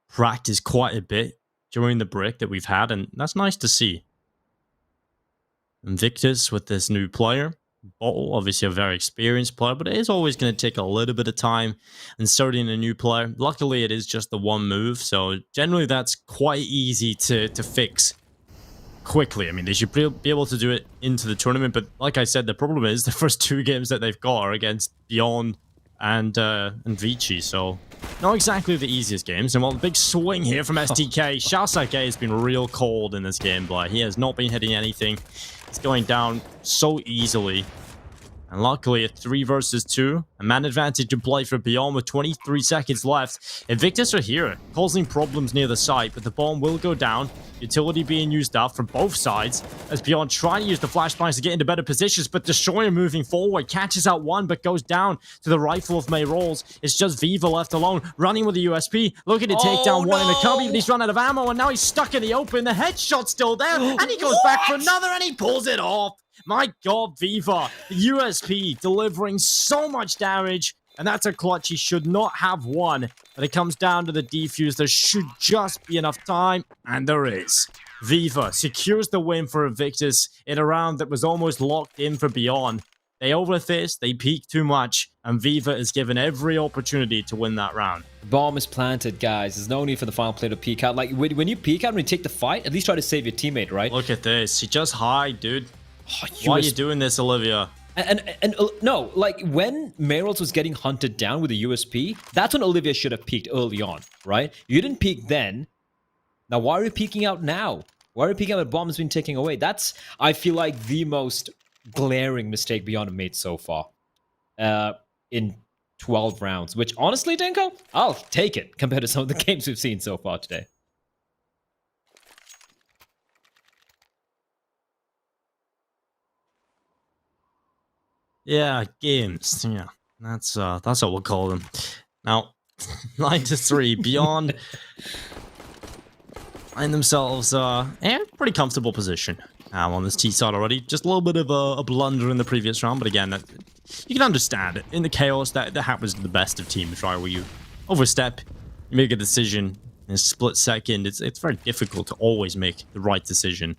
Speaker 1: practiced quite a bit during the break that we've had, and that's nice to see. Invictus with this new player. Bottle, obviously a very experienced player, but it is always going to take a little bit of time inserting a new player. Luckily, it is just the one move, so generally that's quite easy to fix quickly. I mean, they should be able to do it into the tournament, but like I said, the problem is the first 2 games that they've got are against Beyond and Vici, so not exactly the easiest games. And while the big swing here from STK, Shalsake has been real cold in this game, Blair. He has not been hitting anything. He's going down so easily. And luckily, a 3 versus 2. A man advantage in play for Beyond with 23 seconds left. Invictus are here, causing problems near the site, but the bomb will go down. Utility being used up from both sides, as Beyond trying to use the flashbangs to get into better positions, but Destroyer moving forward, catches out one, but goes down to the rifle of May Rolls. It's just Viva left alone, running with the USP, looking to take down one in the cubby, but he's run out of ammo, and now he's stuck in the open. The headshot's still there, and he goes back for another, and he pulls it off. My God, Viva, the USP delivering so much damage, and that's a clutch he should not have won. But it comes down to the defuse. There should just be enough time, and there is. Viva secures the win for Invictus in a round that was almost locked in for Beyond. They overthink, they peak too much, and Viva is given every opportunity to win that round.
Speaker 2: Bomb is planted, guys. There's no need for the final player to peek out. Like, when you peek out, when you take the fight, at least try to save your teammate, right?
Speaker 1: Look at this. He just hide, dude. Why are you doing this, Olivia?
Speaker 2: And no, like when Meryl's was getting hunted down with the USP, that's when Olivia should have peeked early on, right? You didn't peek then. Now, why are you peeking out now? Why are you peeking out when bomb has been taken away? That's, I feel like, the most glaring mistake Beyond have made so far in 12 rounds, which honestly, Denko, I'll take it compared to some of the games we've seen so far today.
Speaker 1: Yeah, games. Yeah, that's what we'll call them. Now, 9-3, Beyond find themselves in a pretty comfortable position on this T side already. Just a little bit of a blunder in the previous round, but again, you can understand it. In the chaos, that happens to the best of teams, right? Where you overstep, you make a decision in a split second. It's very difficult to always make the right decision,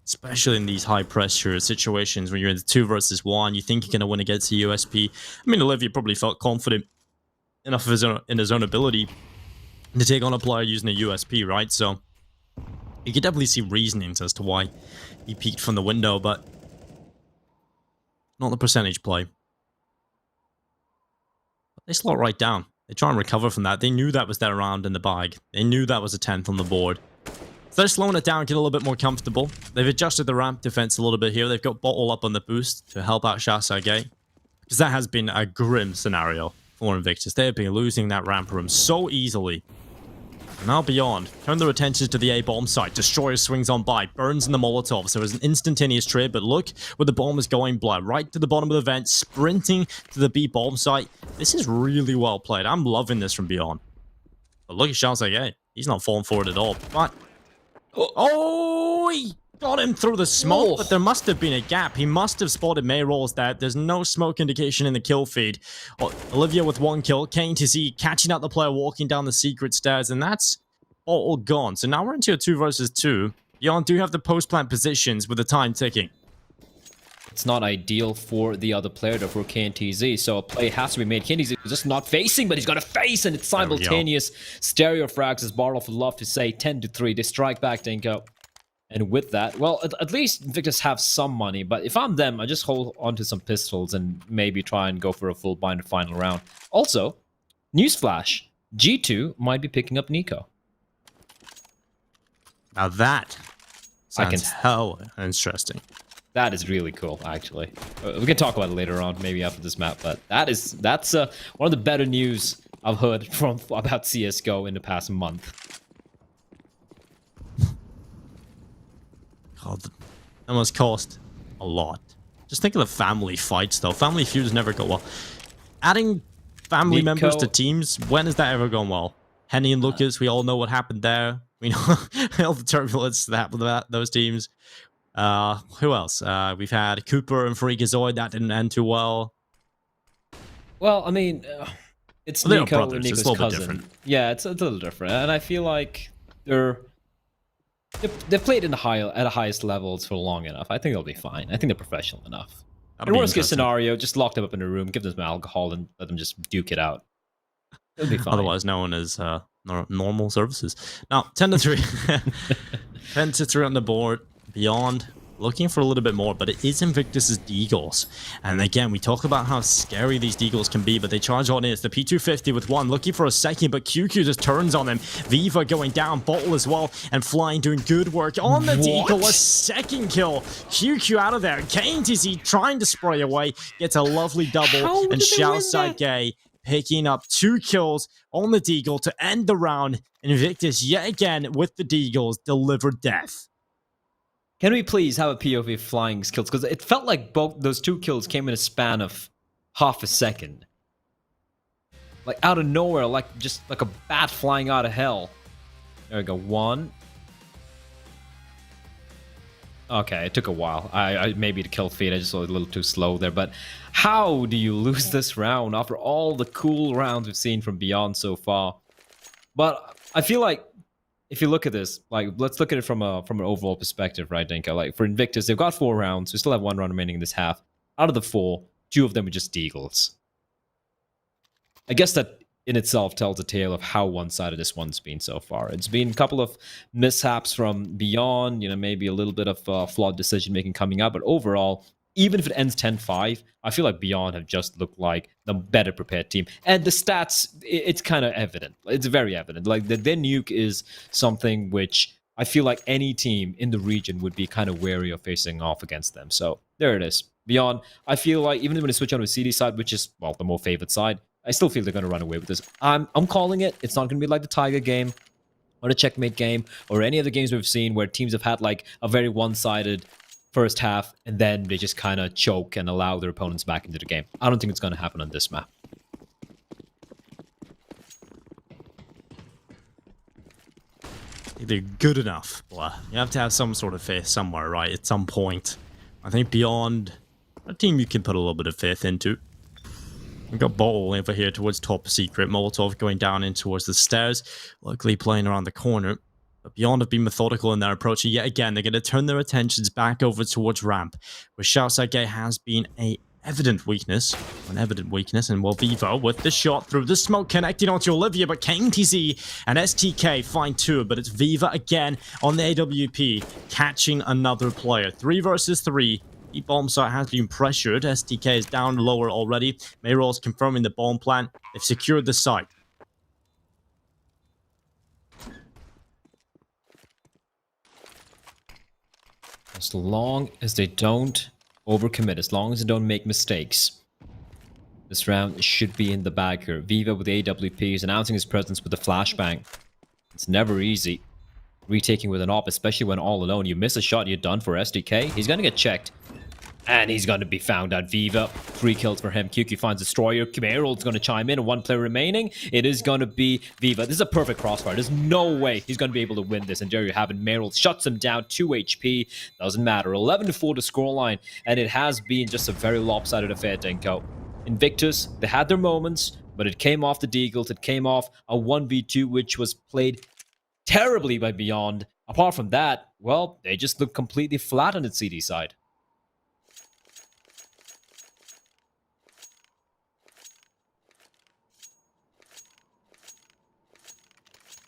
Speaker 1: especially in these high-pressure situations when you're in the 2 versus 1. You think you're going to win against the USP. I mean, Olivia probably felt confident enough of in his own ability to take on a player using a USP, right? So you could definitely see reasonings as to why he peeked from the window, but not the percentage play. But they slot right down. They try and recover from that. They knew that was their round in the bag. They knew that was a 10th on the board. So they're slowing it down, get a little bit more comfortable. They've adjusted the ramp defense a little bit here. They've got Bottle up on the boost to help out Shasage, because that has been a grim scenario for Invictus. They have been losing that ramp room so easily. And now Beyond turn their attentions to the A bomb site. Destroyer swings on by, burns in the Molotov. So it was an instantaneous trade, but look where the bomb is going, blood right to the bottom of the vent, sprinting to the B bomb site. This is really well played. I'm loving this from Beyond. But look at Shasage. He's not falling for it at all. But oh, he got him through the smoke, but there must have been a gap. He must have spotted May Rolls there. There's no smoke indication in the kill feed. Olivia with 1 kill. Kane to see catching out the player walking down the secret stairs, and that's all gone. So now we're into a 2 versus 2. Beyond do have the post-plant positions with the time ticking.
Speaker 2: It's not ideal for the other player, though, for KNTZ, so a play has to be made. KNTZ is just not facing, but he's got to face, and it's simultaneous stereo frags, as Barloff would love to say. 10-3, they strike back, Dinko. And with that, well, at least Invictus have some money, but if I'm them, I just hold onto some pistols and maybe try and go for a full bind final round. Also, newsflash, G2 might be picking up Nico.
Speaker 1: Now that sounds hell interesting.
Speaker 2: That is really cool, actually. We can talk about it later on, maybe after this map, but that's one of the better news I've heard about CSGO in the past month.
Speaker 1: God, that must cost a lot. Just think of the family fights, though. Family feuds never go well. Adding family members to teams, when has that ever gone well? Henny and Lucas, we all know what happened there. We know all the turbulence that happened with those teams. Who else? We've had Cooper and Freakazoid. That didn't end too well.
Speaker 2: Well, I mean, it's Nico and Nico's cousin. Yeah, it's a little different, and I feel like they've played at the highest levels for long enough. I think they'll be fine. I think they're professional enough. In worst case scenario, just lock them up in a room, give them some alcohol, and let them just duke it out. It'll be fine.
Speaker 1: Otherwise known as normal services. Now, 10-3. 10-3 on the board. Beyond looking for a little bit more, but it is Invictus's Deagles. And again, we talk about how scary these Deagles can be, but they charge on in. It's the P250 with one, looking for a second, but QQ just turns on him. Viva going down, Bottle as well, and Flying doing good work on the Deagle. A second kill. QQ out of there. KTZ trying to spray away, gets a lovely double, and Xiao picking up 2 kills on the Deagle to end the round. Invictus yet again with the Deagles delivered death.
Speaker 2: Can we please have a POV of Flying's kills? Because it felt like both those 2 kills came in a span of half a second. Like out of nowhere, like just like a bat flying out of hell. There we go, 1. Okay, it took a while. I maybe the kill feed, I just was a little too slow there. But how do you lose this round after all the cool rounds we've seen from Beyond so far? But I feel like if you look at this, like let's look at it from an overall perspective, right, Dinka? Like for Invictus, they've got 4 rounds. We still have 1 round remaining in this half. Out of the 4, 2 of them are just Deagles. I guess that in itself tells a tale of how one-sided this one's been so far. It's been a couple of mishaps from Beyond, you know, maybe a little bit of flawed decision-making coming up, but overall, even if it ends 10-5, I feel like Beyond have just looked like the better prepared team. And the stats, it's kind of evident. It's very evident. Like, their nuke is something which I feel like any team in the region would be kind of wary of facing off against them. So, there it is. Beyond, I feel like, even when they switch on to CD side, which is, well, the more favored side, I still feel they're going to run away with this. I'm calling it. It's not going to be like the Tiger game or the Checkmate game or any of the games we've seen where teams have had like a very one-sided first half and then they just kind of choke and allow their opponents back into the game. I don't think it's going to happen on this map.
Speaker 1: They're good enough, blah. You have to have some sort of faith somewhere, right? At some point. I think Beyond a team you can put a little bit of faith into. We've got Bottle over here towards top secret. Molotov going down in towards the stairs. Luckily playing around the corner. But Beyond have been methodical in their approach. And yet again, they're going to turn their attentions back over towards ramp. Where Shoutside Gate has been an evident weakness. And well, Vivo with the shot through the smoke connecting onto Olivia. But KTZ and STK find 2. But it's Viva again on the AWP. Catching another player. 3 versus 3. The bomb site has been pressured. STK is down lower already. Mayrol's confirming the bomb plant. They've secured the site.
Speaker 2: As long as they don't overcommit, as long as they don't make mistakes, this round should be in the bag here. Viva with the AWP is announcing his presence with the flashbang. It's never easy. Retaking with an op, especially when all alone. You miss a shot, you're done for STK. He's going to get checked. And he's going to be found out. Viva, 3 kills for him. QQ finds Destroyer. Mayrol's going to chime in. 1 player remaining. It is going to be Viva. This is a perfect crossfire. There's no way he's going to be able to win this. And there you have it. Mayrol shuts him down. 2 HP. Doesn't matter. 11-4 the scoreline. And it has been just a very lopsided affair, Denko. Invictus, they had their moments, but it came off the Deagles. It came off a 1v2, which was played terribly by Beyond. Apart from that, well, they just look completely flat on the CD side.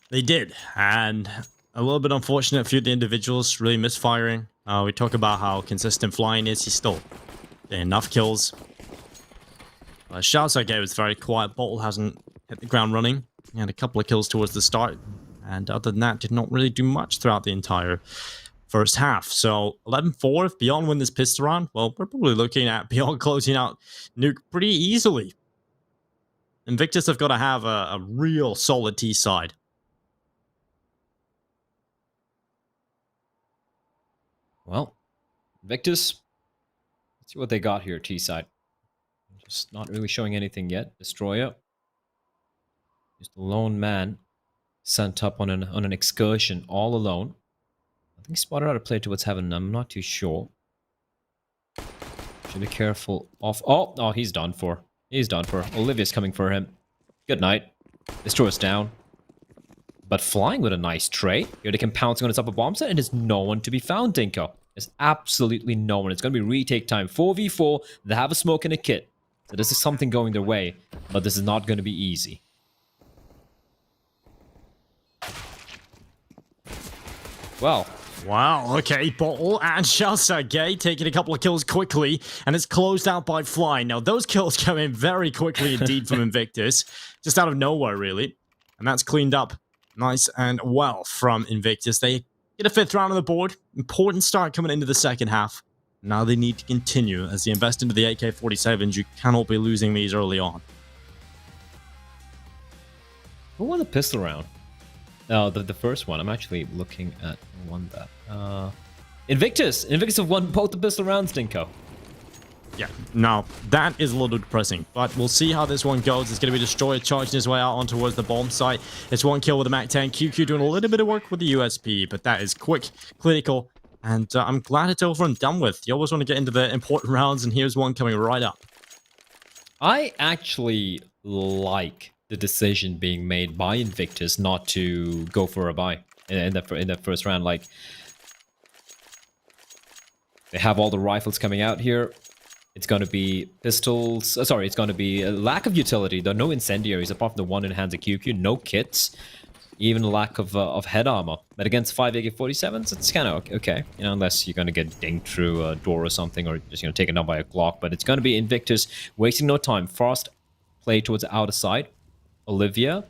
Speaker 1: They did, and a little bit unfortunate. A few of the individuals really misfiring. We talk about how consistent Flying is. He's still getting enough kills. Shoutside Gate was very quiet. Bottle hasn't hit the ground running. He had a couple of kills towards the start, and other than that, did not really do much throughout the entire first half. So 11-4, if Beyond win this pistol round, well, we're probably looking at Beyond closing out Nuke pretty easily. Invictus have got to have a real solid T side.
Speaker 2: Well, Invictus, let's see what they got here, T-side. Just not really showing anything yet. Destroyer. Just a lone man sent up on an excursion all alone. I think he spotted out a player towards heaven. I'm not too sure. Should be careful of... Oh, he's done for. He's done for. Olivia's coming for him. Good night. Destroyer's down. But Flying with a nice trade. Here they can pouncing on his upper bomb set, and there's no one to be found, Dinko. There's absolutely no one. It's going to be retake time. 4v4. They have a smoke and a kit. So this is something going their way, but this is not going to be easy. Well,
Speaker 1: Wow, okay, Bottle and Gay taking a couple of kills quickly, and it's closed out by Fly. Now, those kills come in very quickly indeed from Invictus, just out of nowhere, really. And that's cleaned up nice and well from Invictus. They get a 5th round on the board. Important start coming into the second half. Now they need to continue. As they invest into the AK-47s, you cannot be losing these early on.
Speaker 2: Who won the pistol round? No, the first one. I'm actually looking at who won that. Invictus! Invictus have won both the pistol rounds, Dinko.
Speaker 1: Yeah, no, that is a little depressing, but we'll see how this one goes. It's going to be Destroyer charging his way out on towards the bomb site. It's 1 kill with a MAC-10. QQ doing a little bit of work with the USP, but that is quick, clinical, and I'm glad it's over and done with. You always want to get into the important rounds, and here's one coming right up.
Speaker 2: I actually like the decision being made by Invictus not to go for a buy in that first round. Like, they have all the rifles coming out here. It's going to be pistols. Sorry, it's going to be a lack of utility. There are no incendiaries apart from the one in hands of QQ. No kits. Even a lack of head armor. But against 5 AK-47s, it's kind of okay. You know, unless you're going to get dinged through a door or something, or just, you know, taken down by a Glock. But it's going to be Invictus wasting no time. Fast play towards the outer side. Olivia,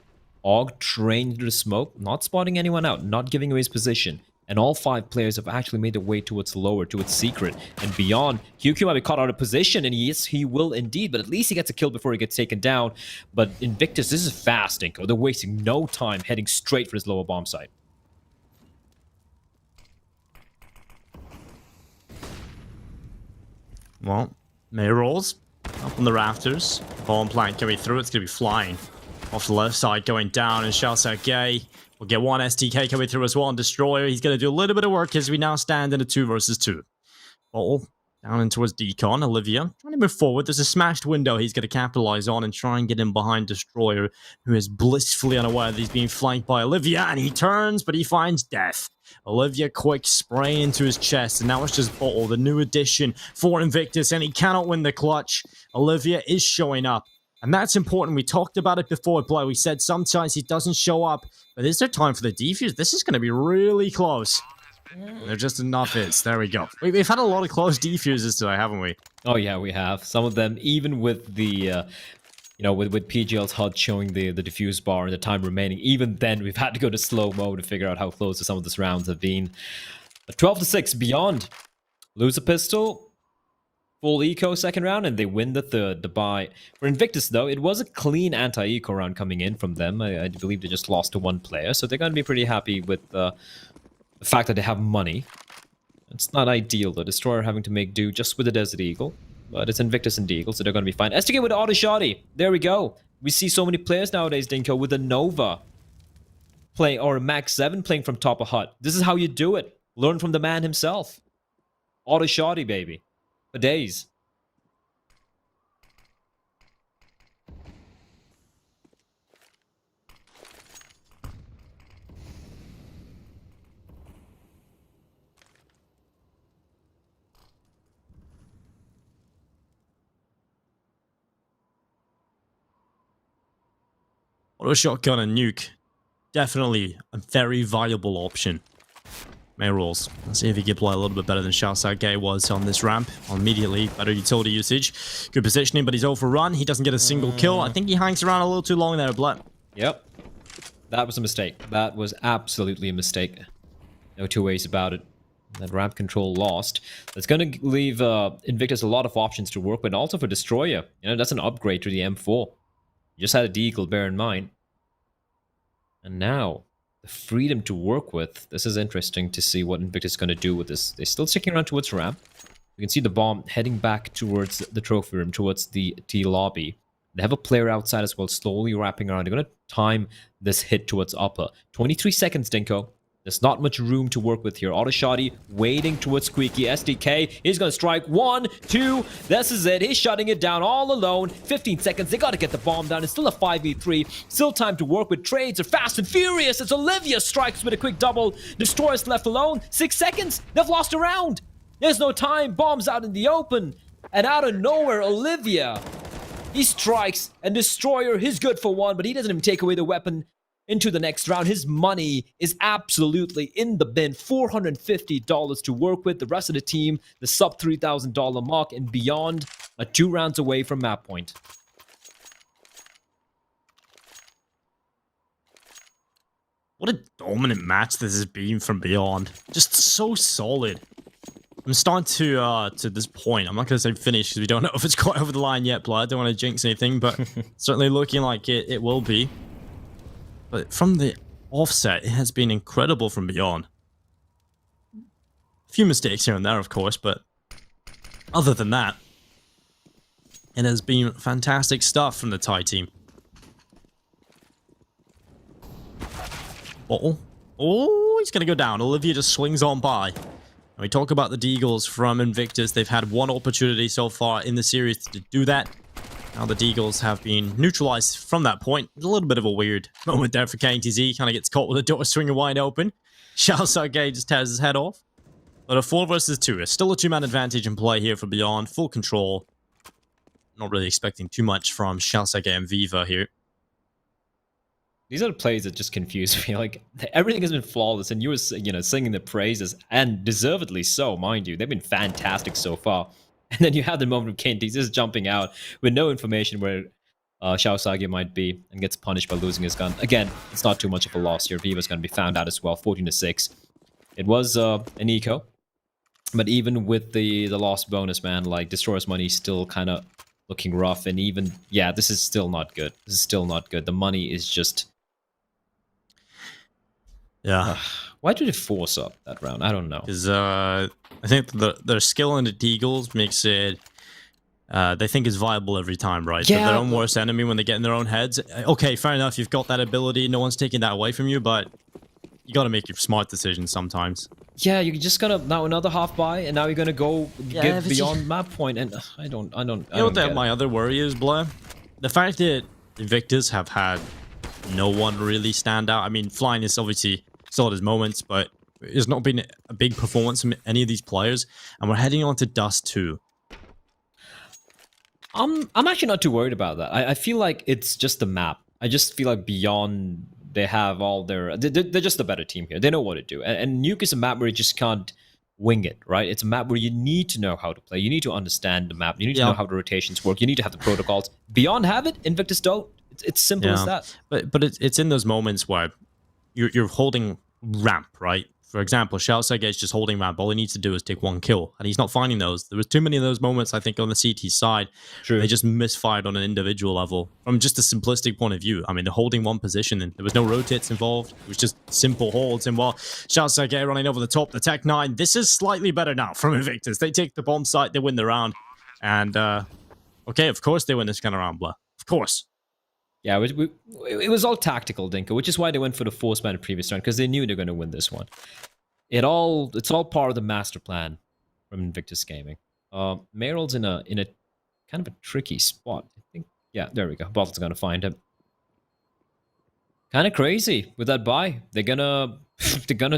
Speaker 2: Og trained into the smoke, not spotting anyone out, not giving away his position. And all 5 players have actually made their way towards lower, towards secret, and beyond. QQ might be caught out of position, and yes, he will indeed, but at least he gets a kill before he gets taken down. But Invictus, this is fast, Dinko. They're wasting no time, heading straight for this lower bomb site.
Speaker 1: Well, May rolls up on the rafters. Bomb plant coming through. It's going to be flying off the left side, going down, and shouts out Gay. We'll get one STK coming through as well on Destroyer. He's going to do a little bit of work as we now stand in a 2 versus 2. Bottle down in towards Decon. Olivia trying to move forward. There's a smashed window he's going to capitalize on and try and get in behind Destroyer, who is blissfully unaware that he's being flanked by Olivia, and he turns, but he finds death. Olivia quick spray into his chest, and now it's just Bottle, the new addition for Invictus, and he cannot win the clutch. Olivia is showing up. And that's important. We talked about it before, Blow. We said sometimes he doesn't show up. But is there time for the defuse? This is going to be really close. There just enough is. There we go. We've had a lot of close defuses today, haven't we?
Speaker 2: Oh yeah, we have. Some of them, even with the, you know, with PGL's HUD showing the diffuse bar and the time remaining, even then we've had to go to slow-mo to figure out how close some of these rounds have been. 12-6, Beyond. Lose a pistol. Full eco second round, and they win the third. The buy for Invictus, though, it was a clean anti-eco round coming in from them. I believe they just lost to 1 player, so they're going to be pretty happy with the fact that they have money. It's not ideal, though. Destroyer having to make do just with the Desert Eagle, but it's Invictus and Deagle, so they're going to be fine. STK with auto shotty. There we go. We see so many players nowadays, Dinko, with a Nova playing, or a Max 7 playing from top of hut. This is how you do it. Learn from the man himself. Auto shotty, baby. For days.
Speaker 1: Auto shotgun and nuke. Definitely a very valuable option. May rolls. Let's see if he can play a little bit better than Shoutout Gay was on this ramp. Immediately, better utility usage. Good positioning, but he's overrun. He doesn't get a single kill. I think he hangs around a little too long there, Blood.
Speaker 2: Yep. That was a mistake. That was absolutely a mistake. No 2 ways about it. That ramp control lost. That's going to leave Invictus a lot of options to work with, and also for Destroyer. You know, that's an upgrade to the M4. You just had a Deagle, bear in mind. And now, the freedom to work with. This is interesting to see what Invictus is going to do with this. They're still sticking around towards ramp. You can see the bomb heading back towards the trophy room, towards the T lobby. They have a player outside as well, slowly wrapping around. They're going to time this hit towards upper. 23 seconds, Dinko. There's not much room to work with here. Auto shotty waiting towards Squeaky. SDK, he's going to strike. 1, 2. This is it. He's shutting it down all alone. 15 seconds. They got to get the bomb down. It's still a 5v3. Still time to work with. Trades are fast and furious. It's Olivia strikes with a quick double. Destroyer's left alone. 6 seconds. They've lost a round. There's no time. Bombs out in the open. And out of nowhere, Olivia. He strikes. And Destroyer, he's good for 1, but he doesn't even take away the weapon. into the next round. His money is absolutely in the bin. $450 to work with. The rest of the team, the sub $3,000 mark and beyond, are 2 rounds away from map point.
Speaker 1: What a dominant match this has been from Beyond. Just so solid. I'm starting to this point. I'm not going to say finish because we don't know if it's quite over the line yet, Blood. I don't want to jinx anything, but certainly looking like it will be. But from the offset, it has been incredible from Beyond. A few mistakes here and there, of course, but other than that, it has been fantastic stuff from the Thai team. Oh, he's going to go down. Olivia just swings on by. And we talk about the Deagles from Invictus. They've had one opportunity so far in the series to do that. Now the Deagles have been neutralized from that point. A little bit of a weird moment there for KTZ. Kind of gets caught with the door swinging wide open. Xiao Sergei just tears his head off. But a 4 versus 2 is still a 2-man advantage in play here for Beyond. Full control. Not really expecting too much from Xiao Sergei and Viva here.
Speaker 2: These are the plays that just confuse me. Like, everything has been flawless, and you were, singing the praises, and deservedly so, mind you. They've been fantastic so far. And then you have the moment of Kenty just jumping out with no information where Xiao Sage might be, and gets punished by losing his gun. Again, it's not too much of a loss here. Viva's going to be found out as well, 14-6. It was an eco, but even with the lost bonus, man, like, Destroyer's money is still kind of looking rough, and even, yeah, this is still not good. This is still not good. The money is just...
Speaker 1: Yeah.
Speaker 2: Why did it force up that round? I don't know.
Speaker 1: Because I think their skill in the Deagles makes it... they think it's viable every time, right?
Speaker 2: Yeah,
Speaker 1: They're their own worst enemy when they get in their own heads. Okay, fair enough, you've got that ability. No one's taking that away from you, but you got to make your smart decisions sometimes.
Speaker 2: Yeah, you're just gonna... Now another half buy, and now you're gonna go get beyond map point, and I don't
Speaker 1: You know what my other worry is, Blair? The fact that Invictus have had no one really stand out. I mean, Flying is obviously... still at his moments, but it's not been a big performance from any of these players, and we're heading on to Dust 2.
Speaker 2: I'm actually not too worried about that. I feel like it's just the map. I just feel like Beyond, they have all their... They're just a better team here. They know what to do. And Nuke is a map where you just can't wing it, right? It's a map where you need to know how to play. You need to understand the map. You need to know how the rotations work. You need to have the protocols. Beyond have it, Invictus don't. It's simple as that.
Speaker 1: But it's in those moments where you're holding ramp, right? For example, Xiao Sergei is just holding ramp. All he needs to do is take 1 kill, and he's not finding those. There was too many of those moments, I think, on the CT side.
Speaker 2: True.
Speaker 1: They just misfired on an individual level. From just a simplistic point of view, I mean, they're holding one position, and there was no rotates involved. It was just simple holds, and while Xiao Sergei running over the top, the Tech 9, this is slightly better now from Invictus. They take the bomb site, they win the round, and, okay, of course they win this kind of round, blah. Of course.
Speaker 2: Yeah, it was all tactical, Dinka, which is why they went for the force ban in the previous round, because they knew they were going to win this one. It's all part of the master plan from Invictus Gaming. Meryl's in a kind of a tricky spot. I think, yeah, there we go. Bottle's going to find him. Kind of crazy with that buy. They're gonna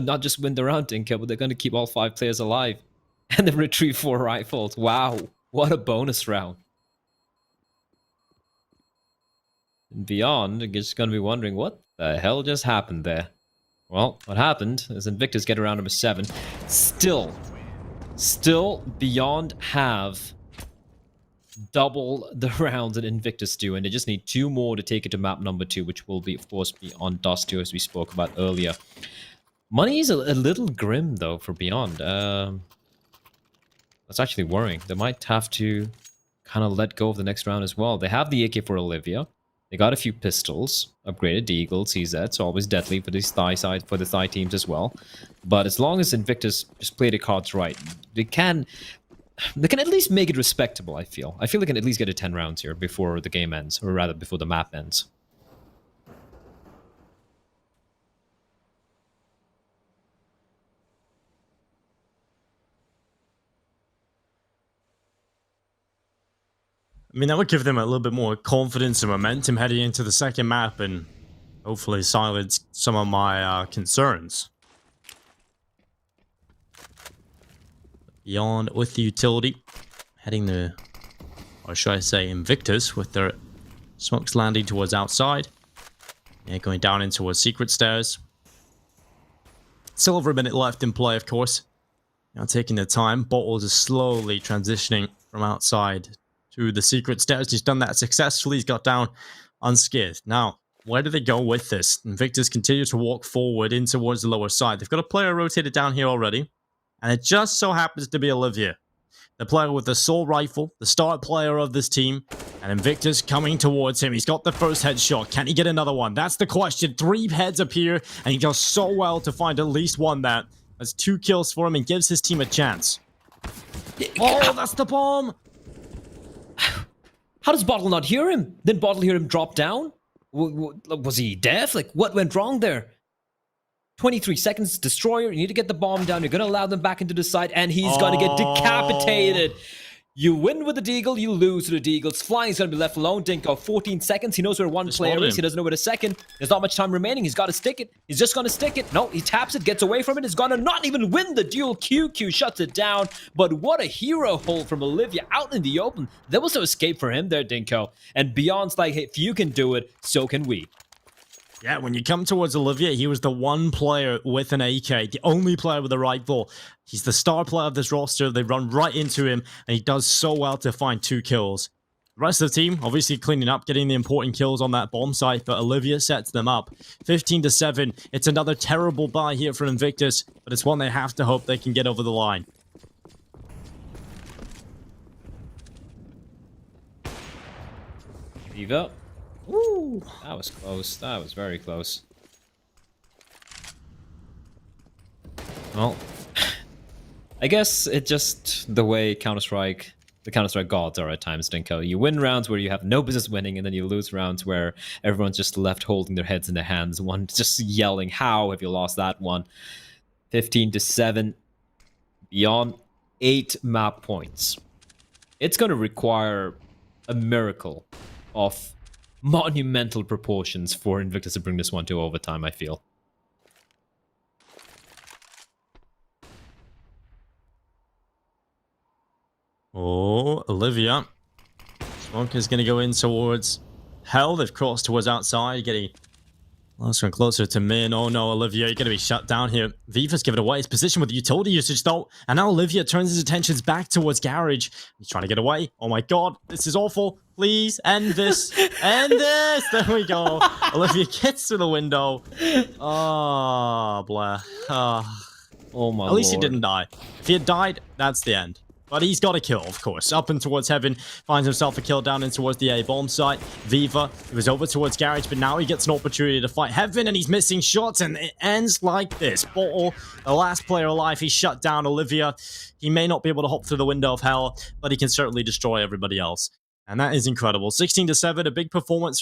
Speaker 2: not just win the round, Dinka, but they're gonna keep all 5 players alive, and then retrieve 4 rifles. Wow, what a bonus round! Beyond, you're just going to be wondering, what the hell just happened there? Well, what happened is Invictus get around number 7. Still Beyond have double the rounds that Invictus do, and they just need 2 more to take it to map number 2, which will be, of course, be on Dust 2, as we spoke about earlier. Money is a little grim, though, for Beyond. That's actually worrying. They might have to kind of let go of the next round as well. They have the AK for Olivia. They got a few pistols, upgraded Deagle, CZ, so always deadly for these for the Thai teams as well. But as long as Invictus just play the cards right, they can at least make it respectable, I feel. I feel they can at least get a 10 rounds here before the game ends, or rather before the map ends.
Speaker 1: I mean, that would give them a little bit more confidence and momentum heading into the second map, and hopefully silence some of my concerns. Beyond with the utility, heading the, or should I say Invictus, with their smokes landing towards outside. Yeah, going down in towards secret stairs. Still over a minute left in play, of course. Now taking the time, Bottles is slowly transitioning from outside to the secret stairs. He's done that successfully. He's got down unscathed. Now, where do they go with this? Invictus continue to walk forward in towards the lower side. They've got a player rotated down here already. And it just so happens to be Olivia, the player with the assault rifle, the star player of this team. And Invictus coming towards him. He's got the first headshot. Can he get another one? That's the question. 3 heads appear, and he does so well to find at least one that. That's 2 kills for him and gives his team a chance. Oh, that's the bomb!
Speaker 2: How does Bottle not hear him? Didn't Bottle hear him drop down? Was he deaf? Like, what went wrong there? 23 seconds, Destroyer, you need to get the bomb down. You're going to allow them back into the side, and he's going to get decapitated. You win with the Deagle, you lose with the Deagles. Flying's going to be left alone. Dinko, 14 seconds. He knows where one player is. He doesn't know where the second. There's not much time remaining. He's got to stick it. He's just going to stick it. No, he taps it, gets away from it. He's going to not even win the duel. QQ shuts it down. But what a hero hold from Olivia out in the open. There was no escape for him there, Dinko. And Beyond's like, hey, if you can do it, so can we.
Speaker 1: Yeah, when you come towards Olivia, he was the one player with an AK, the only player with a rifle. He's the star player of this roster. They run right into him, and he does so well to find 2 kills. The rest of the team, obviously cleaning up, getting the important kills on that bomb site, but Olivia sets them up. 15-7. It's another terrible buy here for Invictus, but it's one they have to hope they can get over the line.
Speaker 2: Eva. Woo! That was close. That was very close. Well, I guess it just the way the Counter-Strike gods are at times, Dinko. You win rounds where you have no business winning, and then you lose rounds where everyone's just left holding their heads in their hands. One just yelling, "How have you lost that one?" 15-7. Beyond 8 map points. It's going to require a miracle of monumental proportions for Invictus to bring this one to overtime, I feel.
Speaker 1: Oh, Olivia. Smoke is going to go in towards Hell. They've crossed towards outside, getting closer and closer to Min. Oh no, Olivia, you're going to be shut down here. Viva's given away his position with the utility usage though. And now Olivia turns his attentions back towards Garage. He's trying to get away. Oh my god, this is awful. Please end this. End this. There we go. Olivia gets through the window. Oh, Blair.
Speaker 2: Oh my
Speaker 1: At least he
Speaker 2: lord.
Speaker 1: didn't die. If he had died, that's the end. But he's got a kill, of course. Up and towards Heaven, finds himself a kill down in towards the A bomb site. Viva, he was over towards Garage, but now he gets an opportunity to fight Heaven, and he's missing shots, and it ends like this. Bottle, the last player alive, he shut down Olivia. He may not be able to hop through the window of hell, but he can certainly destroy everybody else. And that is incredible. 16-7, a big performance.